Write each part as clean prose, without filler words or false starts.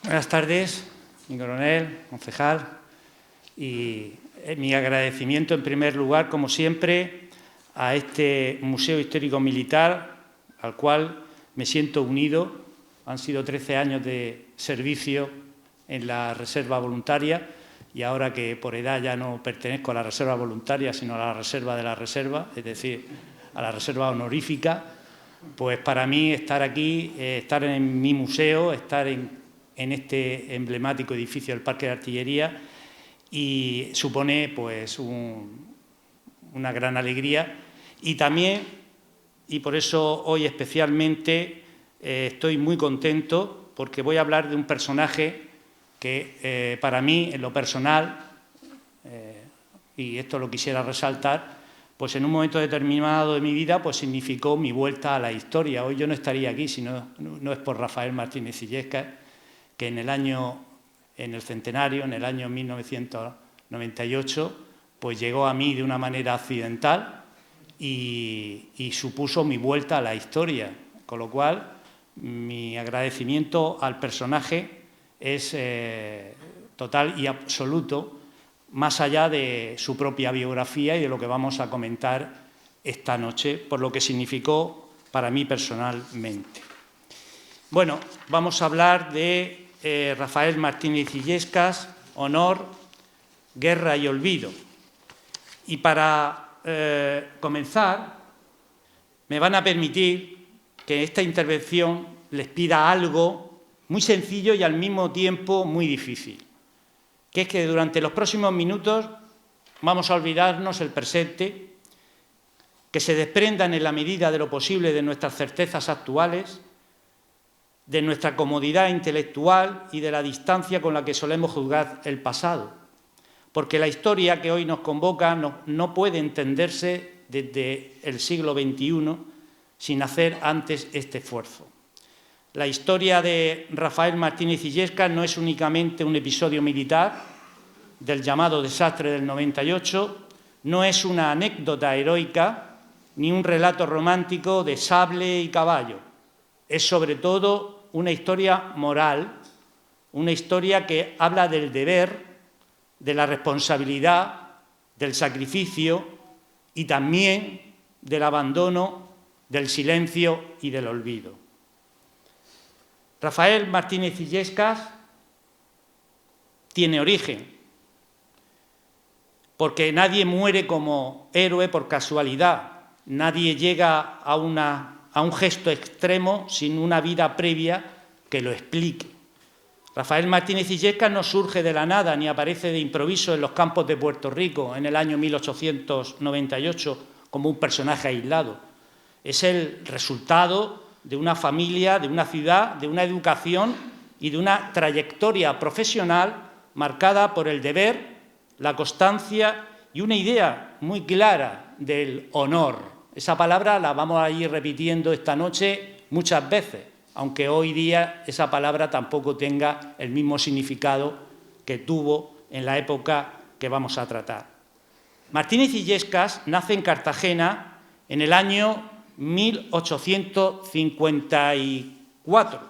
Buenas tardes, mi coronel, concejal, y mi agradecimiento en primer lugar, como siempre, a este Museo Histórico Militar, al cual me siento unido. Han sido 13 años de servicio en la Reserva Voluntaria y ahora que por edad ya no pertenezco a la Reserva Voluntaria, sino a la Reserva de la Reserva, es decir, a la Reserva Honorífica, pues para mí estar aquí, estar en mi museo, estar en este emblemático edificio del Parque de Artillería y supone pues una gran alegría y también, y por eso hoy especialmente estoy muy contento porque voy a hablar de un personaje que para mí en lo personal, y esto lo quisiera resaltar, pues en un momento determinado de mi vida pues significó mi vuelta a la historia. Hoy yo no estaría aquí si no es por Rafael Martínez Illescas, que en el centenario, en el año 1998, pues llegó a mí de una manera accidental y supuso mi vuelta a la historia. Con lo cual, mi agradecimiento al personaje es total y absoluto, más allá de su propia biografía y de lo que vamos a comentar esta noche, por lo que significó para mí personalmente. Bueno, vamos a hablar de Rafael Martínez Illescas, honor, guerra y olvido. Y para comenzar, me van a permitir que esta intervención les pida algo muy sencillo y al mismo tiempo muy difícil, que es que durante los próximos minutos vamos a olvidarnos el presente, que se desprendan en la medida de lo posible de nuestras certezas actuales, de nuestra comodidad intelectual y de la distancia con la que solemos juzgar el pasado, porque la historia que hoy nos convoca no puede entenderse desde el siglo XXI sin hacer antes este esfuerzo. La historia de Rafael Martínez Illescas no es únicamente un episodio militar del llamado desastre del 98, no es una anécdota heroica ni un relato romántico de sable y caballo, es sobre todo una historia moral, una historia que habla del deber, de la responsabilidad, del sacrificio y también del abandono, del silencio y del olvido. Rafael Martínez Illescas tiene origen, porque nadie muere como héroe por casualidad, nadie llega a un gesto extremo sin una vida previa que lo explique. Rafael Martínez Illescas no surge de la nada ni aparece de improviso en los campos de Puerto Rico en el año 1898 como un personaje aislado. Es el resultado de una familia, de una ciudad, de una educación y de una trayectoria profesional marcada por el deber, la constancia y una idea muy clara del honor. Esa palabra la vamos a ir repitiendo esta noche muchas veces, aunque hoy día esa palabra tampoco tenga el mismo significado que tuvo en la época que vamos a tratar. Martínez Illescas nace en Cartagena en el año 1854,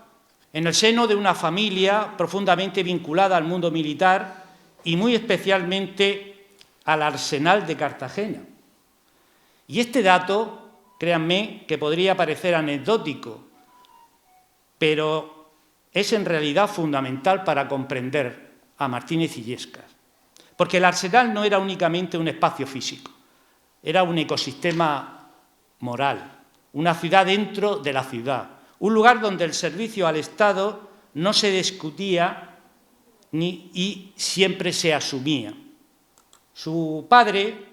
en el seno de una familia profundamente vinculada al mundo militar y muy especialmente al Arsenal de Cartagena. Y este dato, créanme, que podría parecer anecdótico, pero es en realidad fundamental para comprender a Martínez Illescas, porque el Arsenal no era únicamente un espacio físico, era un ecosistema moral, una ciudad dentro de la ciudad, un lugar donde el servicio al Estado no se discutía y siempre se asumía. Su padre,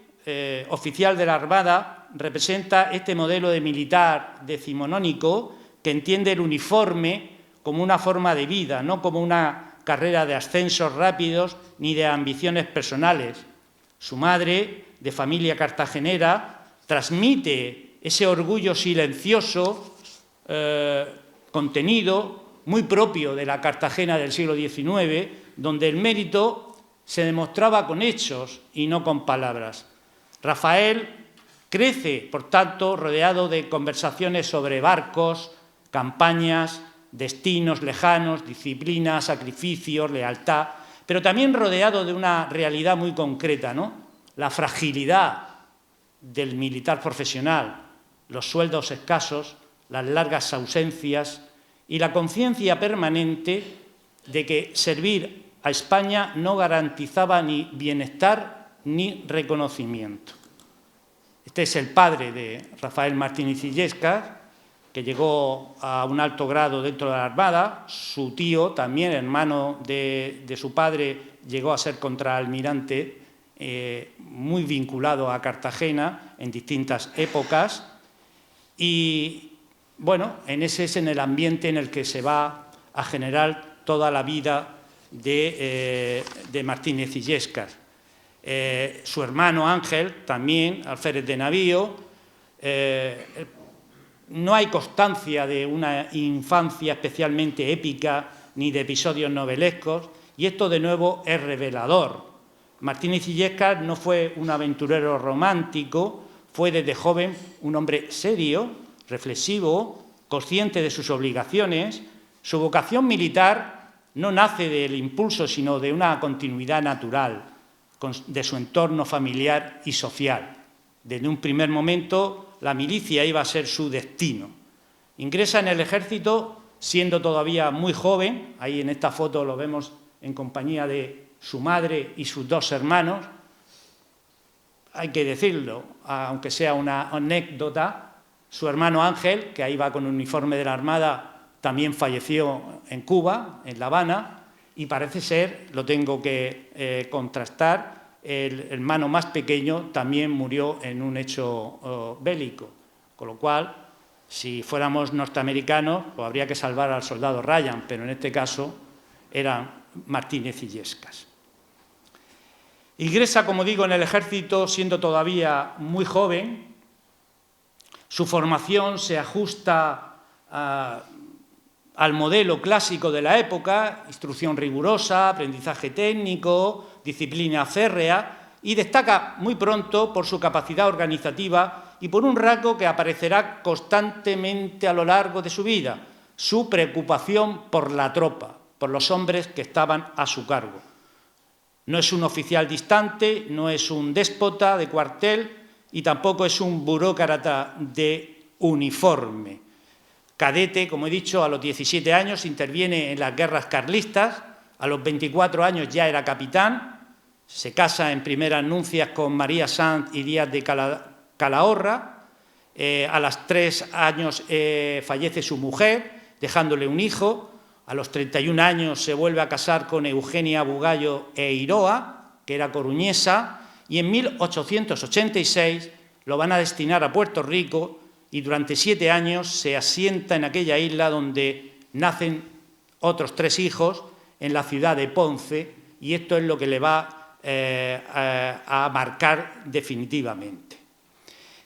oficial de la Armada, representa este modelo de militar decimonónico que entiende el uniforme como una forma de vida, no como una carrera de ascensos rápidos ni de ambiciones personales. Su madre, de familia cartagenera, transmite ese orgullo silencioso, contenido, muy propio de la Cartagena del siglo XIX, donde el mérito se demostraba con hechos y no con palabras. Rafael crece, por tanto, rodeado de conversaciones sobre barcos, campañas, destinos lejanos, disciplina, sacrificios, lealtad, pero también rodeado de una realidad muy concreta, ¿no? La fragilidad del militar profesional, los sueldos escasos, las largas ausencias y la conciencia permanente de que servir a España no garantizaba ni bienestar ni reconocimiento. Este es el padre de Rafael Martínez Illescas, que llegó a un alto grado dentro de la Armada. Su tío, también hermano de su padre, llegó a ser contraalmirante, muy vinculado a Cartagena en distintas épocas. Y, bueno, ese es en el ambiente en el que se va a generar toda la vida de Martínez Illescas. Su hermano Ángel, también alférez de navío. No hay constancia de una infancia especialmente épica ni de episodios novelescos, y esto de nuevo es revelador. Martínez Illescas no fue un aventurero romántico, fue desde joven un hombre serio, reflexivo, consciente de sus obligaciones. Su vocación militar no nace del impulso, sino de una continuidad natural de su entorno familiar y social. Desde un primer momento, la milicia iba a ser su destino. Ingresa en el ejército siendo todavía muy joven. Ahí en esta foto lo vemos en compañía de su madre y sus dos hermanos. Hay que decirlo, aunque sea una anécdota, su hermano Ángel, que ahí va con uniforme de la Armada, también falleció en Cuba, en La Habana, y parece ser, lo tengo que contrastar, el hermano más pequeño también murió en un hecho bélico, con lo cual, si fuéramos norteamericanos, pues habría que salvar al soldado Ryan, pero en este caso eran Martínez Illescas. Ingresa, como digo, en el ejército siendo todavía muy joven. Su formación se ajusta al modelo clásico de la época: instrucción rigurosa, aprendizaje técnico, disciplina férrea, y destaca muy pronto por su capacidad organizativa y por un rasgo que aparecerá constantemente a lo largo de su vida: su preocupación por la tropa, por los hombres que estaban a su cargo. No es un oficial distante, no es un déspota de cuartel y tampoco es un burócrata de uniforme. Cadete, como he dicho, a los 17 años interviene en las guerras carlistas, a los 24 años ya era capitán, se casa en primeras nupcias con María Sanz y Díaz de Calahorra, a los 3 años fallece su mujer, dejándole un hijo. A los 31 años se vuelve a casar con Eugenia Bugallo e Iroa, que era coruñesa, y en 1886 lo van a destinar a Puerto Rico y durante 7 años se asienta en aquella isla donde nacen otros 3 hijos, en la ciudad de Ponce, y esto es lo que le va a marcar definitivamente.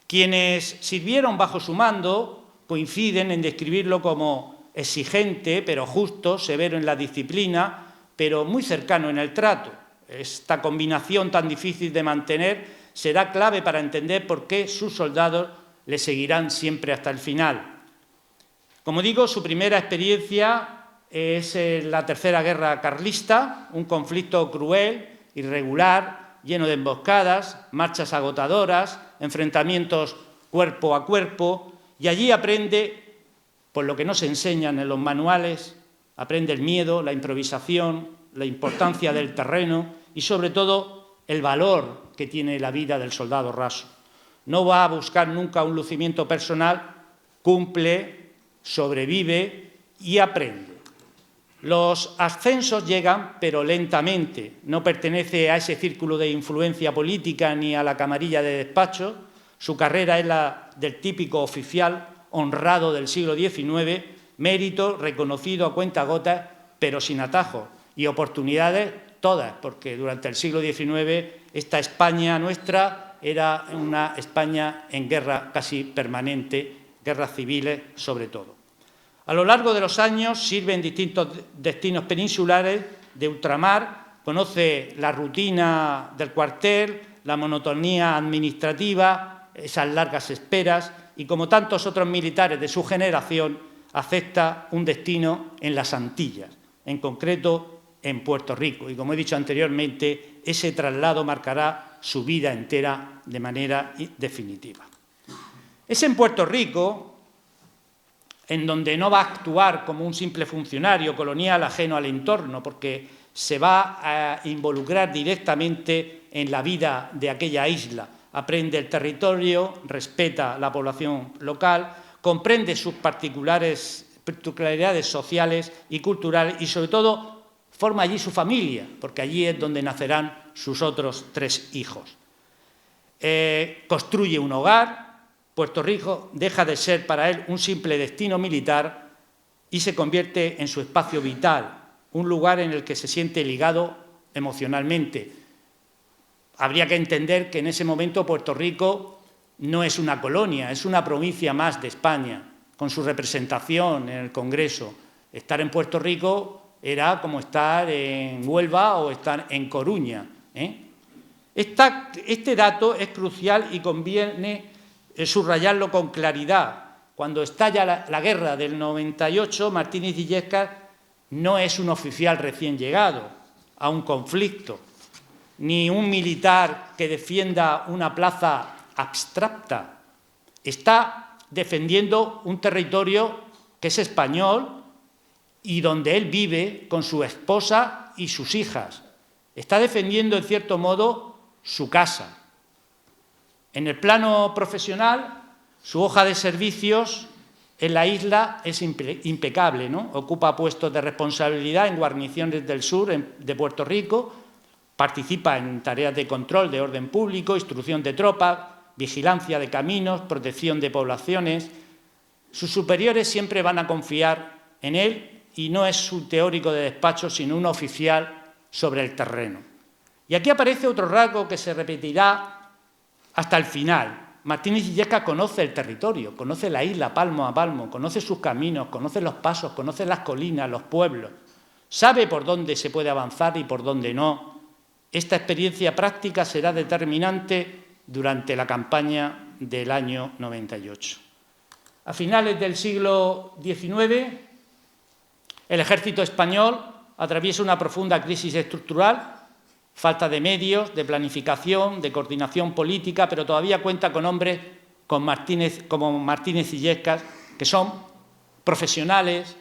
Quienes sirvieron bajo su mando coinciden en describirlo como exigente, pero justo, severo en la disciplina, pero muy cercano en el trato. Esta combinación tan difícil de mantener será clave para entender por qué sus soldados le seguirán siempre hasta el final. Como digo, su primera experiencia es la Tercera Guerra Carlista, un conflicto cruel, irregular, lleno de emboscadas, marchas agotadoras, enfrentamientos cuerpo a cuerpo, y allí aprende, por lo que no se enseñan en los manuales, aprende el miedo, la improvisación, la importancia del terreno y, sobre todo, el valor que tiene la vida del soldado raso. No va a buscar nunca un lucimiento personal, cumple, sobrevive y aprende. Los ascensos llegan, pero lentamente. No pertenece a ese círculo de influencia política ni a la camarilla de despacho. Su carrera es la del típico oficial honrado del siglo XIX, mérito reconocido a cuentagotas, pero sin atajos. y oportunidades todas, porque durante el siglo XIX esta España nuestra era una España en guerra casi permanente, guerras civiles sobre todo. A lo largo de los años sirve en distintos destinos peninsulares de ultramar, conoce la rutina del cuartel, la monotonía administrativa, esas largas esperas y, como tantos otros militares de su generación, acepta un destino en las Antillas, en concreto en Puerto Rico. Y, como he dicho anteriormente, ese traslado marcará su vida entera de manera definitiva. Es en Puerto Rico en donde no va a actuar como un simple funcionario colonial ajeno al entorno, porque se va a involucrar directamente en la vida de aquella isla. Aprende el territorio, respeta la población local, comprende sus particularidades sociales y culturales y, sobre todo, forma allí su familia, porque allí es donde nacerán sus otros 3 hijos. Construye un hogar. Puerto Rico deja de ser para él un simple destino militar y se convierte en su espacio vital, un lugar en el que se siente ligado emocionalmente. Habría que entender que en ese momento Puerto Rico no es una colonia, es una provincia más de España, con su representación en el Congreso. Estar en Puerto Rico era como estar en Huelva o estar en Coruña. Este dato es crucial y conviene subrayarlo con claridad. Cuando estalla la guerra del 98, Martínez Illescas no es un oficial recién llegado a un conflicto, ni un militar que defienda una plaza abstracta. Está defendiendo un territorio que es español y donde él vive con su esposa y sus hijas. Está defendiendo, en cierto modo, su casa. En el plano profesional, su hoja de servicios en la isla es impecable, ¿no? Ocupa puestos de responsabilidad en guarniciones del sur de Puerto Rico, participa en tareas de control de orden público, instrucción de tropas, vigilancia de caminos, protección de poblaciones. Sus superiores siempre van a confiar en él y no es un teórico de despacho, sino un oficial sobre el terreno. Y aquí aparece otro rasgo que se repetirá hasta el final. Martínez Illescas conoce el territorio, conoce la isla palmo a palmo, conoce sus caminos, conoce los pasos, conoce las colinas, los pueblos, sabe por dónde se puede avanzar y por dónde no. Esta experiencia práctica será determinante durante la campaña del año 98. A finales del siglo XIX, el ejército español atraviesa una profunda crisis estructural, falta de medios, de planificación, de coordinación política, pero todavía cuenta con hombres como Martínez Illescas, que son profesionales,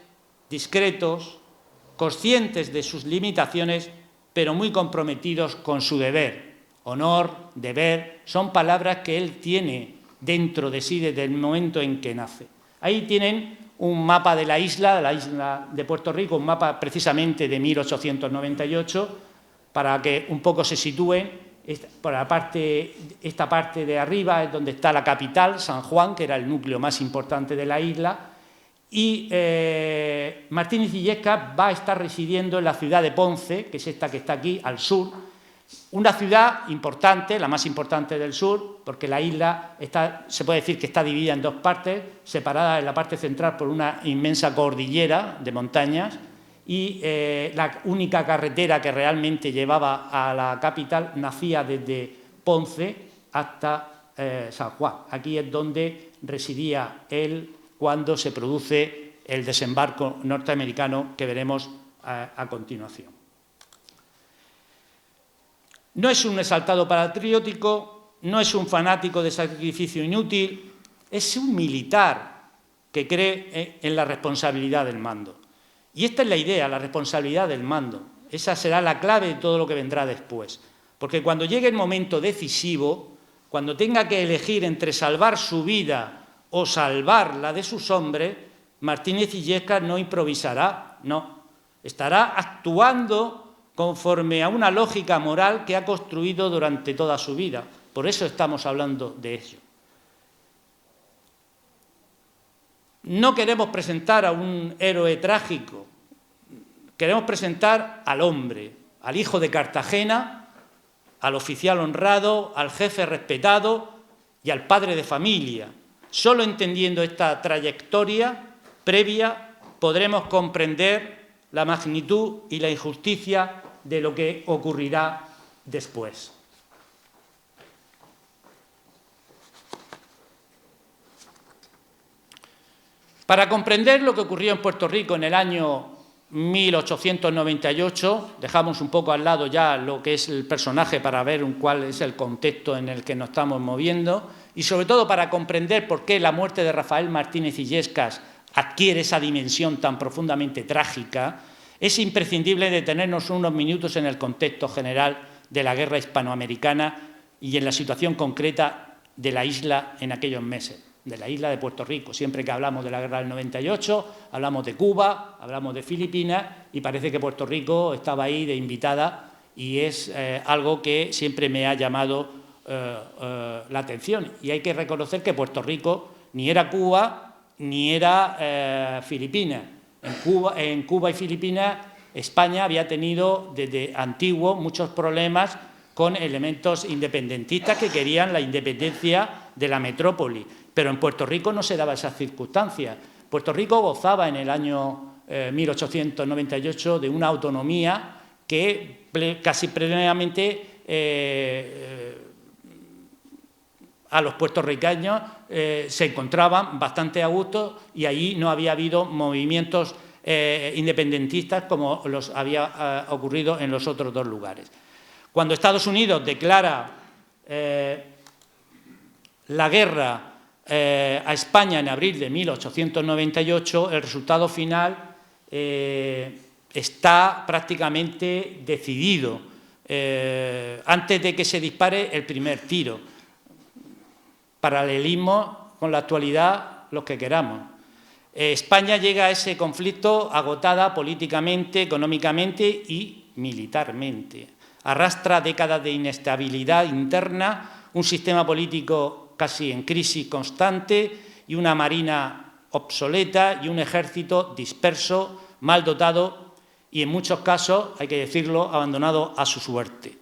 discretos, conscientes de sus limitaciones, pero muy comprometidos con su deber. Honor, deber, son palabras que él tiene dentro de sí desde el momento en que nace. Ahí tienen un mapa de la isla de Puerto Rico, un mapa precisamente de 1898, para que un poco se sitúen. Esta parte de arriba es donde está la capital, San Juan, que era el núcleo más importante de la isla, y Martínez Illescas va a estar residiendo en la ciudad de Ponce, que es esta que está aquí, al sur, una ciudad importante, la más importante del sur, porque la isla se puede decir que está dividida en 2 partes, separada en la parte central por una inmensa cordillera de montañas, y la única carretera que realmente llevaba a la capital nacía desde Ponce hasta San Juan. Aquí es donde residía él cuando se produce el desembarco norteamericano que veremos a continuación. No es un exaltado patriótico, no es un fanático de sacrificio inútil, es un militar que cree en la responsabilidad del mando. Y esta es la idea, la responsabilidad del mando. Esa será la clave de todo lo que vendrá después. Porque cuando llegue el momento decisivo, cuando tenga que elegir entre salvar su vida o salvar la de sus hombres, Martínez Illescas no improvisará, no. Estará actuando conforme a una lógica moral que ha construido durante toda su vida. Por eso estamos hablando de ello. No queremos presentar a un héroe trágico queremos presentar al hombre, al hijo de Cartagena, al oficial honrado, al jefe respetado y al padre de familia. Solo entendiendo esta trayectoria previa podremos comprender la magnitud y la injusticia de lo que ocurrirá después. Para comprender lo que ocurrió en Puerto Rico en el año 1898, dejamos un poco al lado ya lo que es el personaje para ver cuál es el contexto en el que nos estamos moviendo y sobre todo para comprender por qué la muerte de Rafael Martínez Illescas adquiere esa dimensión tan profundamente trágica, es imprescindible detenernos unos minutos en el contexto general de la guerra hispanoamericana y en la situación concreta de la isla en aquellos meses, de la isla de Puerto Rico. Siempre que hablamos de la guerra del 98, hablamos de Cuba, hablamos de Filipinas y parece que Puerto Rico estaba ahí de invitada y es algo que siempre me ha llamado la atención. Y hay que reconocer que Puerto Rico ni era Cuba ni era Filipinas. En Cuba y Filipinas, España había tenido desde antiguo muchos problemas con elementos independentistas que querían la independencia de la metrópoli. Pero en Puerto Rico no se daba esas circunstancias. Puerto Rico gozaba en el año 1898 de una autonomía que casi plenamente a los puertorriqueños se encontraban bastante a gusto y allí no había habido movimientos independentistas como los había ocurrido en los otros dos lugares. Cuando Estados Unidos declara la guerra a España en abril de 1898, el resultado final está prácticamente decidido antes de que se dispare el primer tiro. Paralelismo con la actualidad, los que queramos. España llega a ese conflicto agotada políticamente, económicamente y militarmente. Arrastra décadas de inestabilidad interna, un sistema político casi en crisis constante y una marina obsoleta y un ejército disperso, mal dotado y en muchos casos, hay que decirlo, abandonado a su suerte.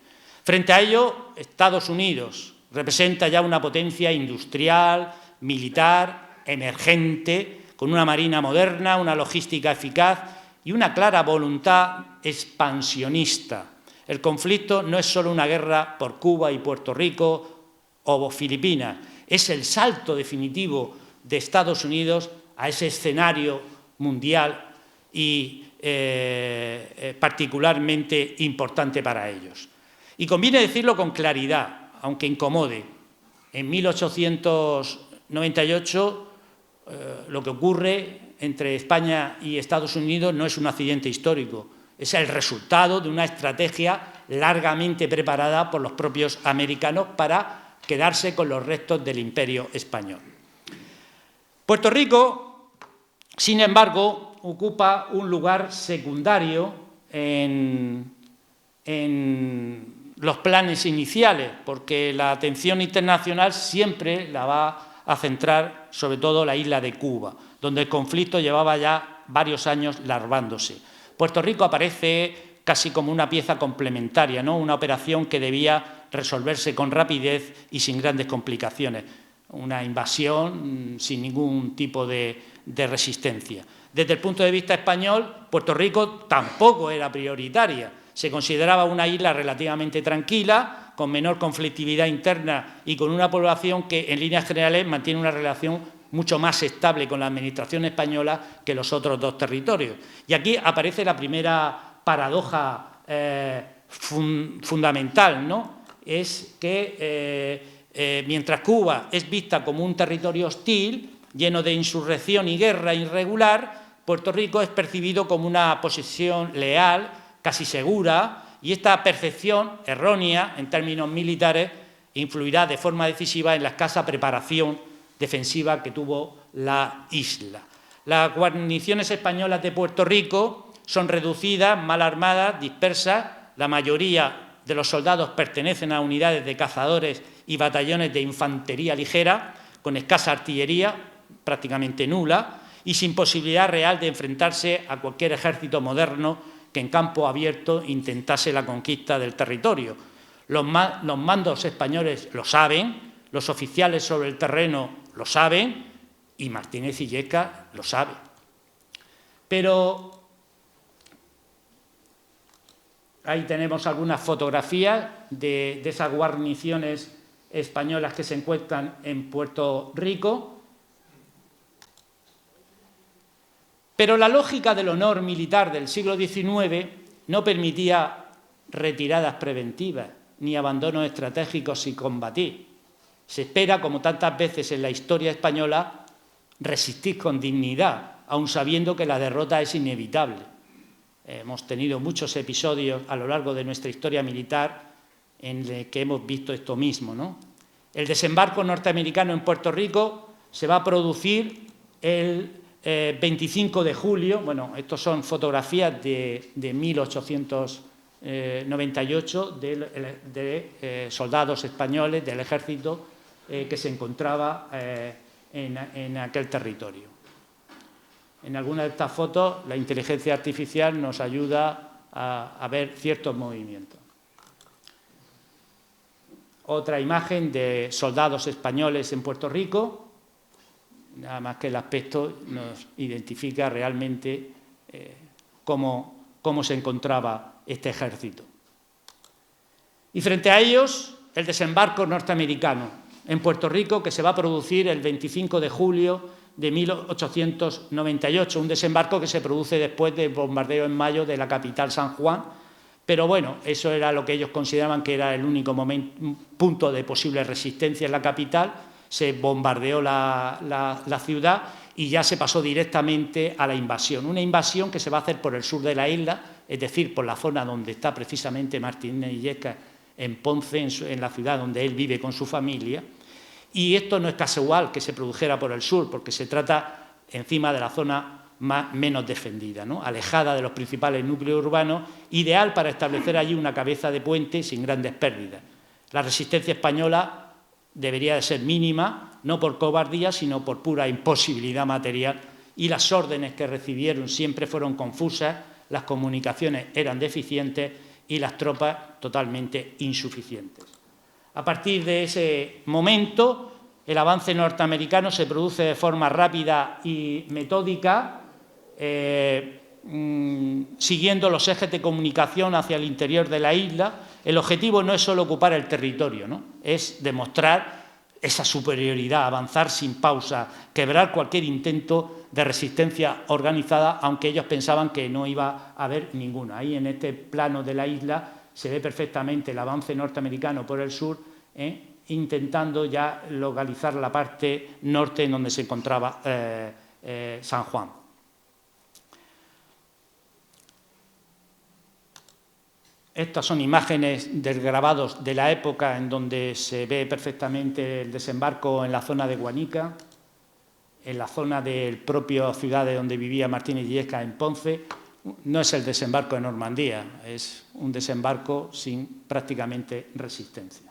Frente a ello, Estados Unidos representa ya una potencia industrial, militar, emergente, con una marina moderna, una logística eficaz y una clara voluntad expansionista. El conflicto no es solo una guerra por Cuba y Puerto Rico o Filipinas, es el salto definitivo de Estados Unidos a ese escenario mundial y particularmente importante para ellos. Y conviene decirlo con claridad, aunque incomode. En 1898 lo que ocurre entre España y Estados Unidos no es un accidente histórico, es el resultado de una estrategia largamente preparada por los propios americanos para quedarse con los restos del Imperio español. Puerto Rico, sin embargo, ocupa un lugar secundario en los planes iniciales, porque la atención internacional siempre la va a centrar sobre todo la isla de Cuba, donde el conflicto llevaba ya varios años larvándose. Puerto Rico aparece casi como una pieza complementaria, ¿no? Una operación que debía resolverse con rapidez y sin grandes complicaciones, una invasión sin ningún tipo de resistencia. Desde el punto de vista español, Puerto Rico tampoco era prioritaria. Se consideraba una isla relativamente tranquila, con menor conflictividad interna y con una población que, en líneas generales, mantiene una relación mucho más estable con la administración española que los otros dos territorios. Y aquí aparece la primera paradoja fundamental, ¿no? Es que mientras Cuba es vista como un territorio hostil, lleno de insurrección y guerra irregular, Puerto Rico es percibido como una posesión leal, casi segura, y esta percepción errónea en términos militares influirá de forma decisiva en la escasa preparación defensiva que tuvo la isla. Las guarniciones españolas de Puerto Rico son reducidas, mal armadas, dispersas. La mayoría de los soldados pertenecen a unidades de cazadores y batallones de infantería ligera, con escasa artillería, prácticamente nula, y sin posibilidad real de enfrentarse a cualquier ejército moderno que en campo abierto intentase la conquista del territorio. Los mandos españoles lo saben, los oficiales sobre el terreno lo saben y Martínez Illescas lo sabe. Pero ahí tenemos algunas fotografías de esas guarniciones españolas que se encuentran en Puerto Rico. Pero la lógica del honor militar del siglo XIX no permitía retiradas preventivas ni abandonos estratégicos sin combatir. Se espera, como tantas veces en la historia española, resistir con dignidad, aun sabiendo que la derrota es inevitable. Hemos tenido muchos episodios a lo largo de nuestra historia militar en los que hemos visto esto mismo, ¿no? El desembarco norteamericano en Puerto Rico se va a producir el 25 de julio, bueno, estos son fotografías de 1898 de soldados españoles del ejército que se encontraba en aquel territorio. En alguna de estas fotos la inteligencia artificial nos ayuda a ver ciertos movimientos. Otra imagen de soldados españoles en Puerto Rico. Nada más que el aspecto nos identifica realmente cómo se encontraba este ejército. Y frente a ellos, el desembarco norteamericano en Puerto Rico, que se va a producir el 25 de julio de 1898, un desembarco que se produce después del bombardeo en mayo de la capital San Juan, pero bueno, eso era lo que ellos consideraban que era el único punto de posible resistencia en la capital. Se bombardeó la ciudad y ya se pasó directamente a la invasión. Una invasión que se va a hacer por el sur de la isla, es decir, por la zona donde está precisamente Martínez Illescas, en Ponce, en la ciudad donde él vive con su familia. Y esto no es casual que se produjera por el sur, porque se trata encima de la zona menos defendida, ¿no? Alejada de los principales núcleos urbanos, ideal para establecer allí una cabeza de puente sin grandes pérdidas. La resistencia española debería de ser mínima, no por cobardía, sino por pura imposibilidad material, y las órdenes que recibieron siempre fueron confusas, las comunicaciones eran deficientes y las tropas totalmente insuficientes. A partir de ese momento, el avance norteamericano se produce de forma rápida y metódica, siguiendo los ejes de comunicación hacia el interior de la isla. El objetivo no es solo ocupar el territorio, ¿no? Es demostrar esa superioridad, avanzar sin pausa, quebrar cualquier intento de resistencia organizada, aunque ellos pensaban que no iba a haber ninguna. Ahí en este plano de la isla se ve perfectamente el avance norteamericano por el sur, intentando ya localizar la parte norte en donde se encontraba San Juan. Estas son imágenes desgrabados de la época en donde se ve perfectamente el desembarco en la zona de Guanica, en la zona del propio ciudad de donde vivía Martínez Illescas, en Ponce. No es el desembarco de Normandía, es un desembarco sin prácticamente resistencia.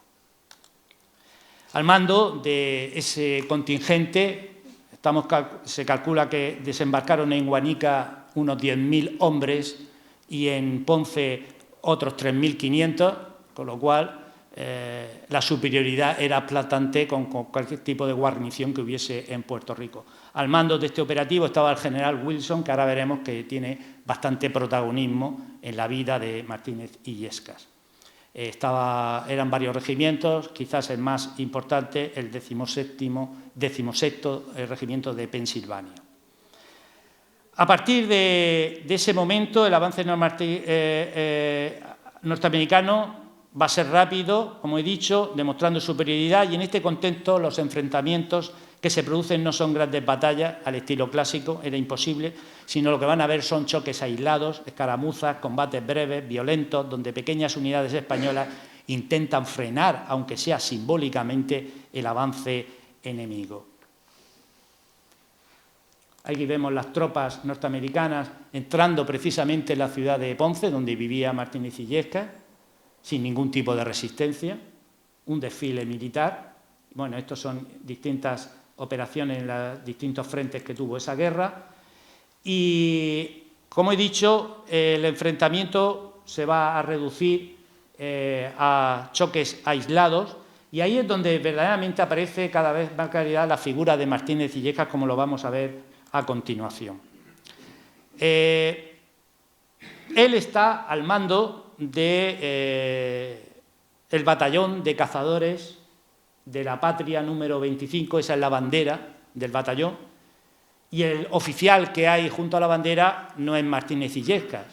Al mando de ese contingente, se calcula que desembarcaron en Guanica unos 10.000 hombres y en Ponce otros 3.500, con lo cual la superioridad era aplastante con cualquier tipo de guarnición que hubiese en Puerto Rico. Al mando de este operativo estaba el general Wilson, que ahora veremos que tiene bastante protagonismo en la vida de Martínez Illescas. Eran varios regimientos, quizás el más importante, el 16º regimiento de Pensilvania. A partir de ese momento, el avance norteamericano va a ser rápido, como he dicho, demostrando superioridad, y en este contexto los enfrentamientos que se producen no son grandes batallas al estilo clásico, era imposible, sino lo que van a ver son choques aislados, escaramuzas, combates breves, violentos, donde pequeñas unidades españolas intentan frenar, aunque sea simbólicamente, el avance enemigo. Aquí vemos las tropas norteamericanas entrando precisamente en la ciudad de Ponce, donde vivía Martínez Illescas, sin ningún tipo de resistencia, un desfile militar. Bueno, estos son distintas operaciones en los distintos frentes que tuvo esa guerra. Y Como he dicho, el enfrentamiento se va a reducir a choques aislados, y ahí es donde verdaderamente aparece cada vez más claridad la figura de Martínez Illescas, como lo vamos a ver a continuación. Él está al mando del batallón de cazadores de la Patria número 25, esa es la bandera del batallón, y el oficial que hay junto a la bandera no es Martínez Illescas,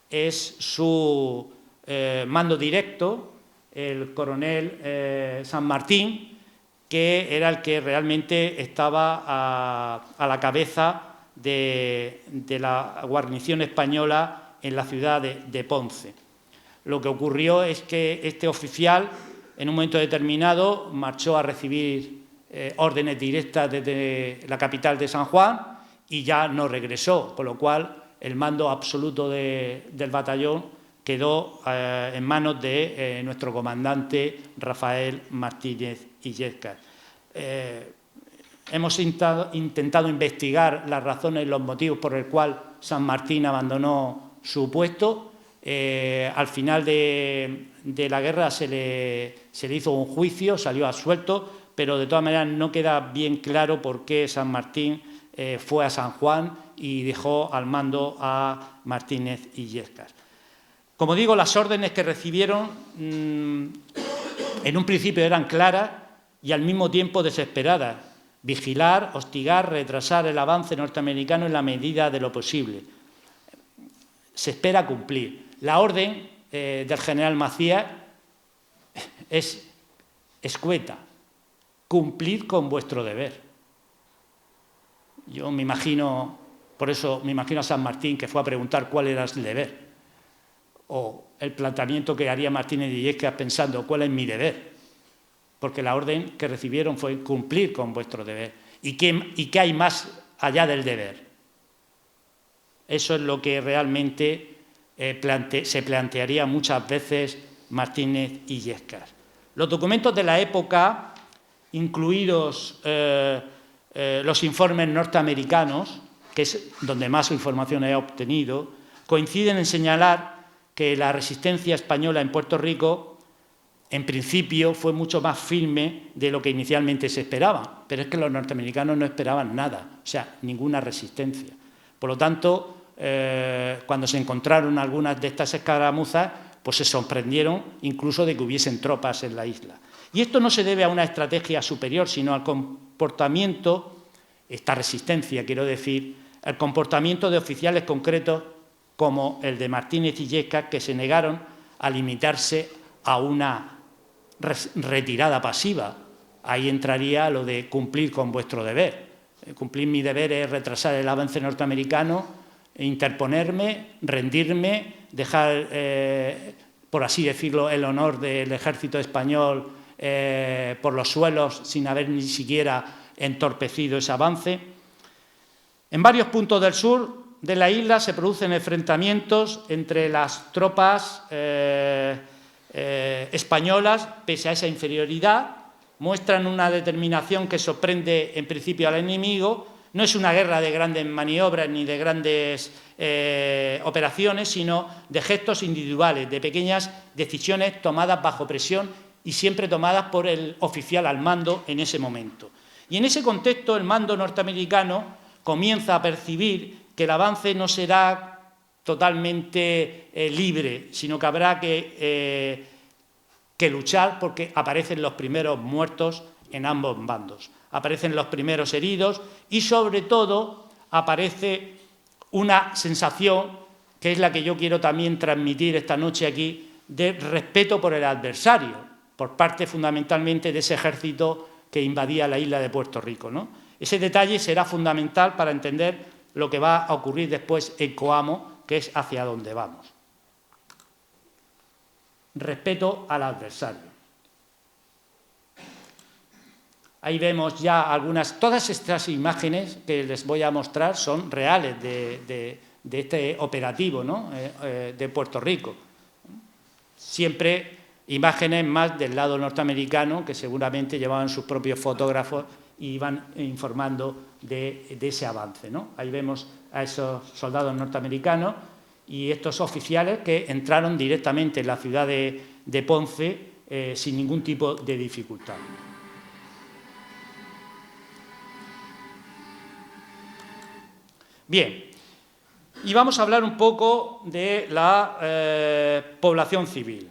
es su mando directo, el coronel San Martín, que era el que realmente estaba a la cabeza de la guarnición española en la ciudad de Ponce. Lo que ocurrió es que este oficial, en un momento determinado, marchó a recibir órdenes directas desde la capital de San Juan y ya no regresó, con lo cual el mando absoluto del batallón quedó en manos de nuestro comandante Rafael Martínez Illescas. Hemos intentado investigar las razones y los motivos por el cual San Martín abandonó su puesto. Al final de la guerra se le hizo un juicio, salió absuelto, pero de todas maneras no queda bien claro por qué San Martín fue a San Juan y dejó al mando a Martínez Illescas. Como digo, las órdenes que recibieron en un principio eran claras y al mismo tiempo desesperadas: vigilar, hostigar, retrasar el avance norteamericano en la medida de lo posible. Se espera cumplir. La orden del general Macías es escueta: cumplid con vuestro deber. Yo me imagino, por eso me imagino a San Martín, que fue a preguntar cuál era el deber, o el planteamiento que haría Martínez Illescas pensando cuál es mi deber, porque la orden que recibieron fue cumplir con vuestro deber. ¿Y qué hay más allá del deber? Eso es lo que realmente se plantearía muchas veces Martínez Illescas. Los documentos de la época, incluidos los informes norteamericanos, que es donde más información he obtenido, coinciden en señalar que la resistencia española en Puerto Rico, en principio, fue mucho más firme de lo que inicialmente se esperaba, pero es que los norteamericanos no esperaban nada, o sea, ninguna resistencia. Por lo tanto, cuando se encontraron algunas de estas escaramuzas, pues se sorprendieron incluso de que hubiesen tropas en la isla. Y esto no se debe a una estrategia superior, sino al comportamiento, esta resistencia, quiero decir, al comportamiento de oficiales concretos como el de Martínez Illescas, que se negaron a limitarse a una retirada pasiva. Ahí entraría lo de cumplir con vuestro deber. Cumplir mi deber es retrasar el avance norteamericano, interponerme, rendirme, dejar, por así decirlo, el honor del ejército español por los suelos sin haber ni siquiera entorpecido ese avance. En varios puntos del sur de la isla se producen enfrentamientos entre las tropas españolas, pese a esa inferioridad. Muestran una determinación que sorprende en principio al enemigo. No es una guerra de grandes maniobras ni de grandes operaciones, sino de gestos individuales, de pequeñas decisiones tomadas bajo presión y siempre tomadas por el oficial al mando en ese momento. Y en ese contexto el mando norteamericano comienza a percibir que el avance no será totalmente libre, sino que habrá que luchar, porque aparecen los primeros muertos en ambos bandos, aparecen los primeros heridos y, sobre todo, aparece una sensación, que es la que yo quiero también transmitir esta noche aquí, de respeto por el adversario, por parte fundamentalmente de ese ejército que invadía la isla de Puerto Rico, ¿no? Ese detalle será fundamental para entender lo que va a ocurrir después en Coamo, que es hacia donde vamos. Respeto al adversario. Ahí vemos ya algunas, todas estas imágenes que les voy a mostrar son reales de este operativo, ¿no? De Puerto Rico. Siempre imágenes más del lado norteamericano, que seguramente llevaban sus propios fotógrafos y van informando de ese avance, ¿no? Ahí vemos a esos soldados norteamericanos y estos oficiales que entraron directamente en la ciudad de Ponce sin ningún tipo de dificultad. Bien, y vamos a hablar un poco de la población civil.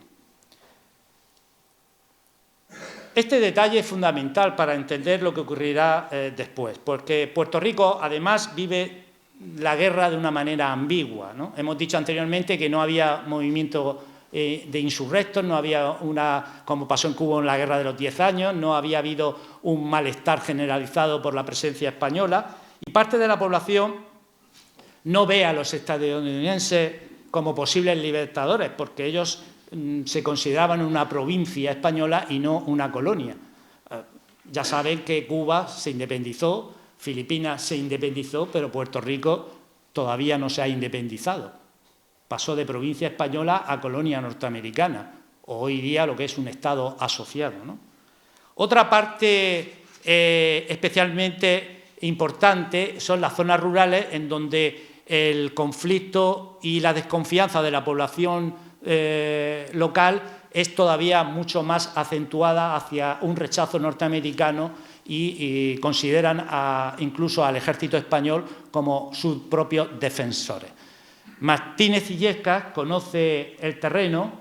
Este detalle es fundamental para entender lo que ocurrirá después, porque Puerto Rico, además, vive la guerra de una manera ambigua, ¿no? Hemos dicho anteriormente que no había movimiento de insurrectos, no había como pasó en Cuba en la Guerra de los 10 años, no había habido un malestar generalizado por la presencia española, y parte de la población no ve a los estadounidenses como posibles libertadores, porque ellos se consideraban una provincia española y no una colonia. Ya saben que Cuba se independizó, Filipinas se independizó, pero Puerto Rico todavía no se ha independizado. Pasó de provincia española a colonia norteamericana, o hoy día lo que es un Estado asociado, ¿no? Otra parte especialmente importante son las zonas rurales, en donde el conflicto y la desconfianza de la población local es todavía mucho más acentuada hacia un rechazo norteamericano y consideran incluso al ejército español como sus propios defensores. Martínez Illescas conoce el terreno.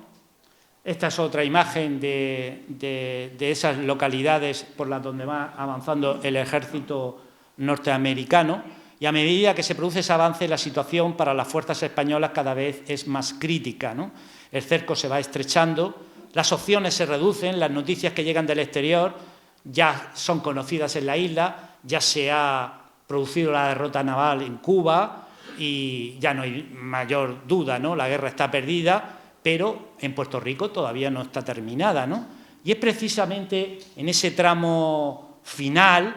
Esta es otra imagen de esas localidades por las donde va avanzando el ejército norteamericano, y a medida que se produce ese avance, la situación para las fuerzas españolas cada vez es más crítica, ¿no? El cerco se va estrechando, las opciones se reducen, las noticias que llegan del exterior ya son conocidas en la isla, ya se ha producido la derrota naval en Cuba y ya no hay mayor duda, ¿no? La guerra está perdida, pero en Puerto Rico todavía no está terminada, ¿no? Y es precisamente en ese tramo final,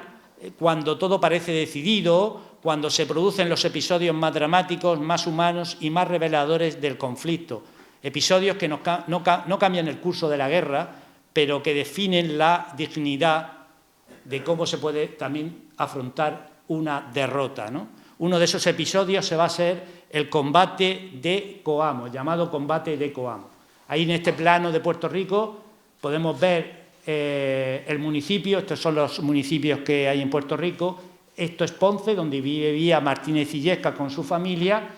cuando todo parece decidido, cuando se producen los episodios más dramáticos, más humanos y más reveladores del conflicto. Episodios que no cambian el curso de la guerra, pero que definen la dignidad de cómo se puede también afrontar una derrota, ¿no? Uno de esos episodios se va a ser el combate de Coamo, llamado combate de Coamo. Ahí en este plano de Puerto Rico podemos ver el municipio, estos son los municipios que hay en Puerto Rico. Esto es Ponce, donde vivía Martínez Illescas con su familia.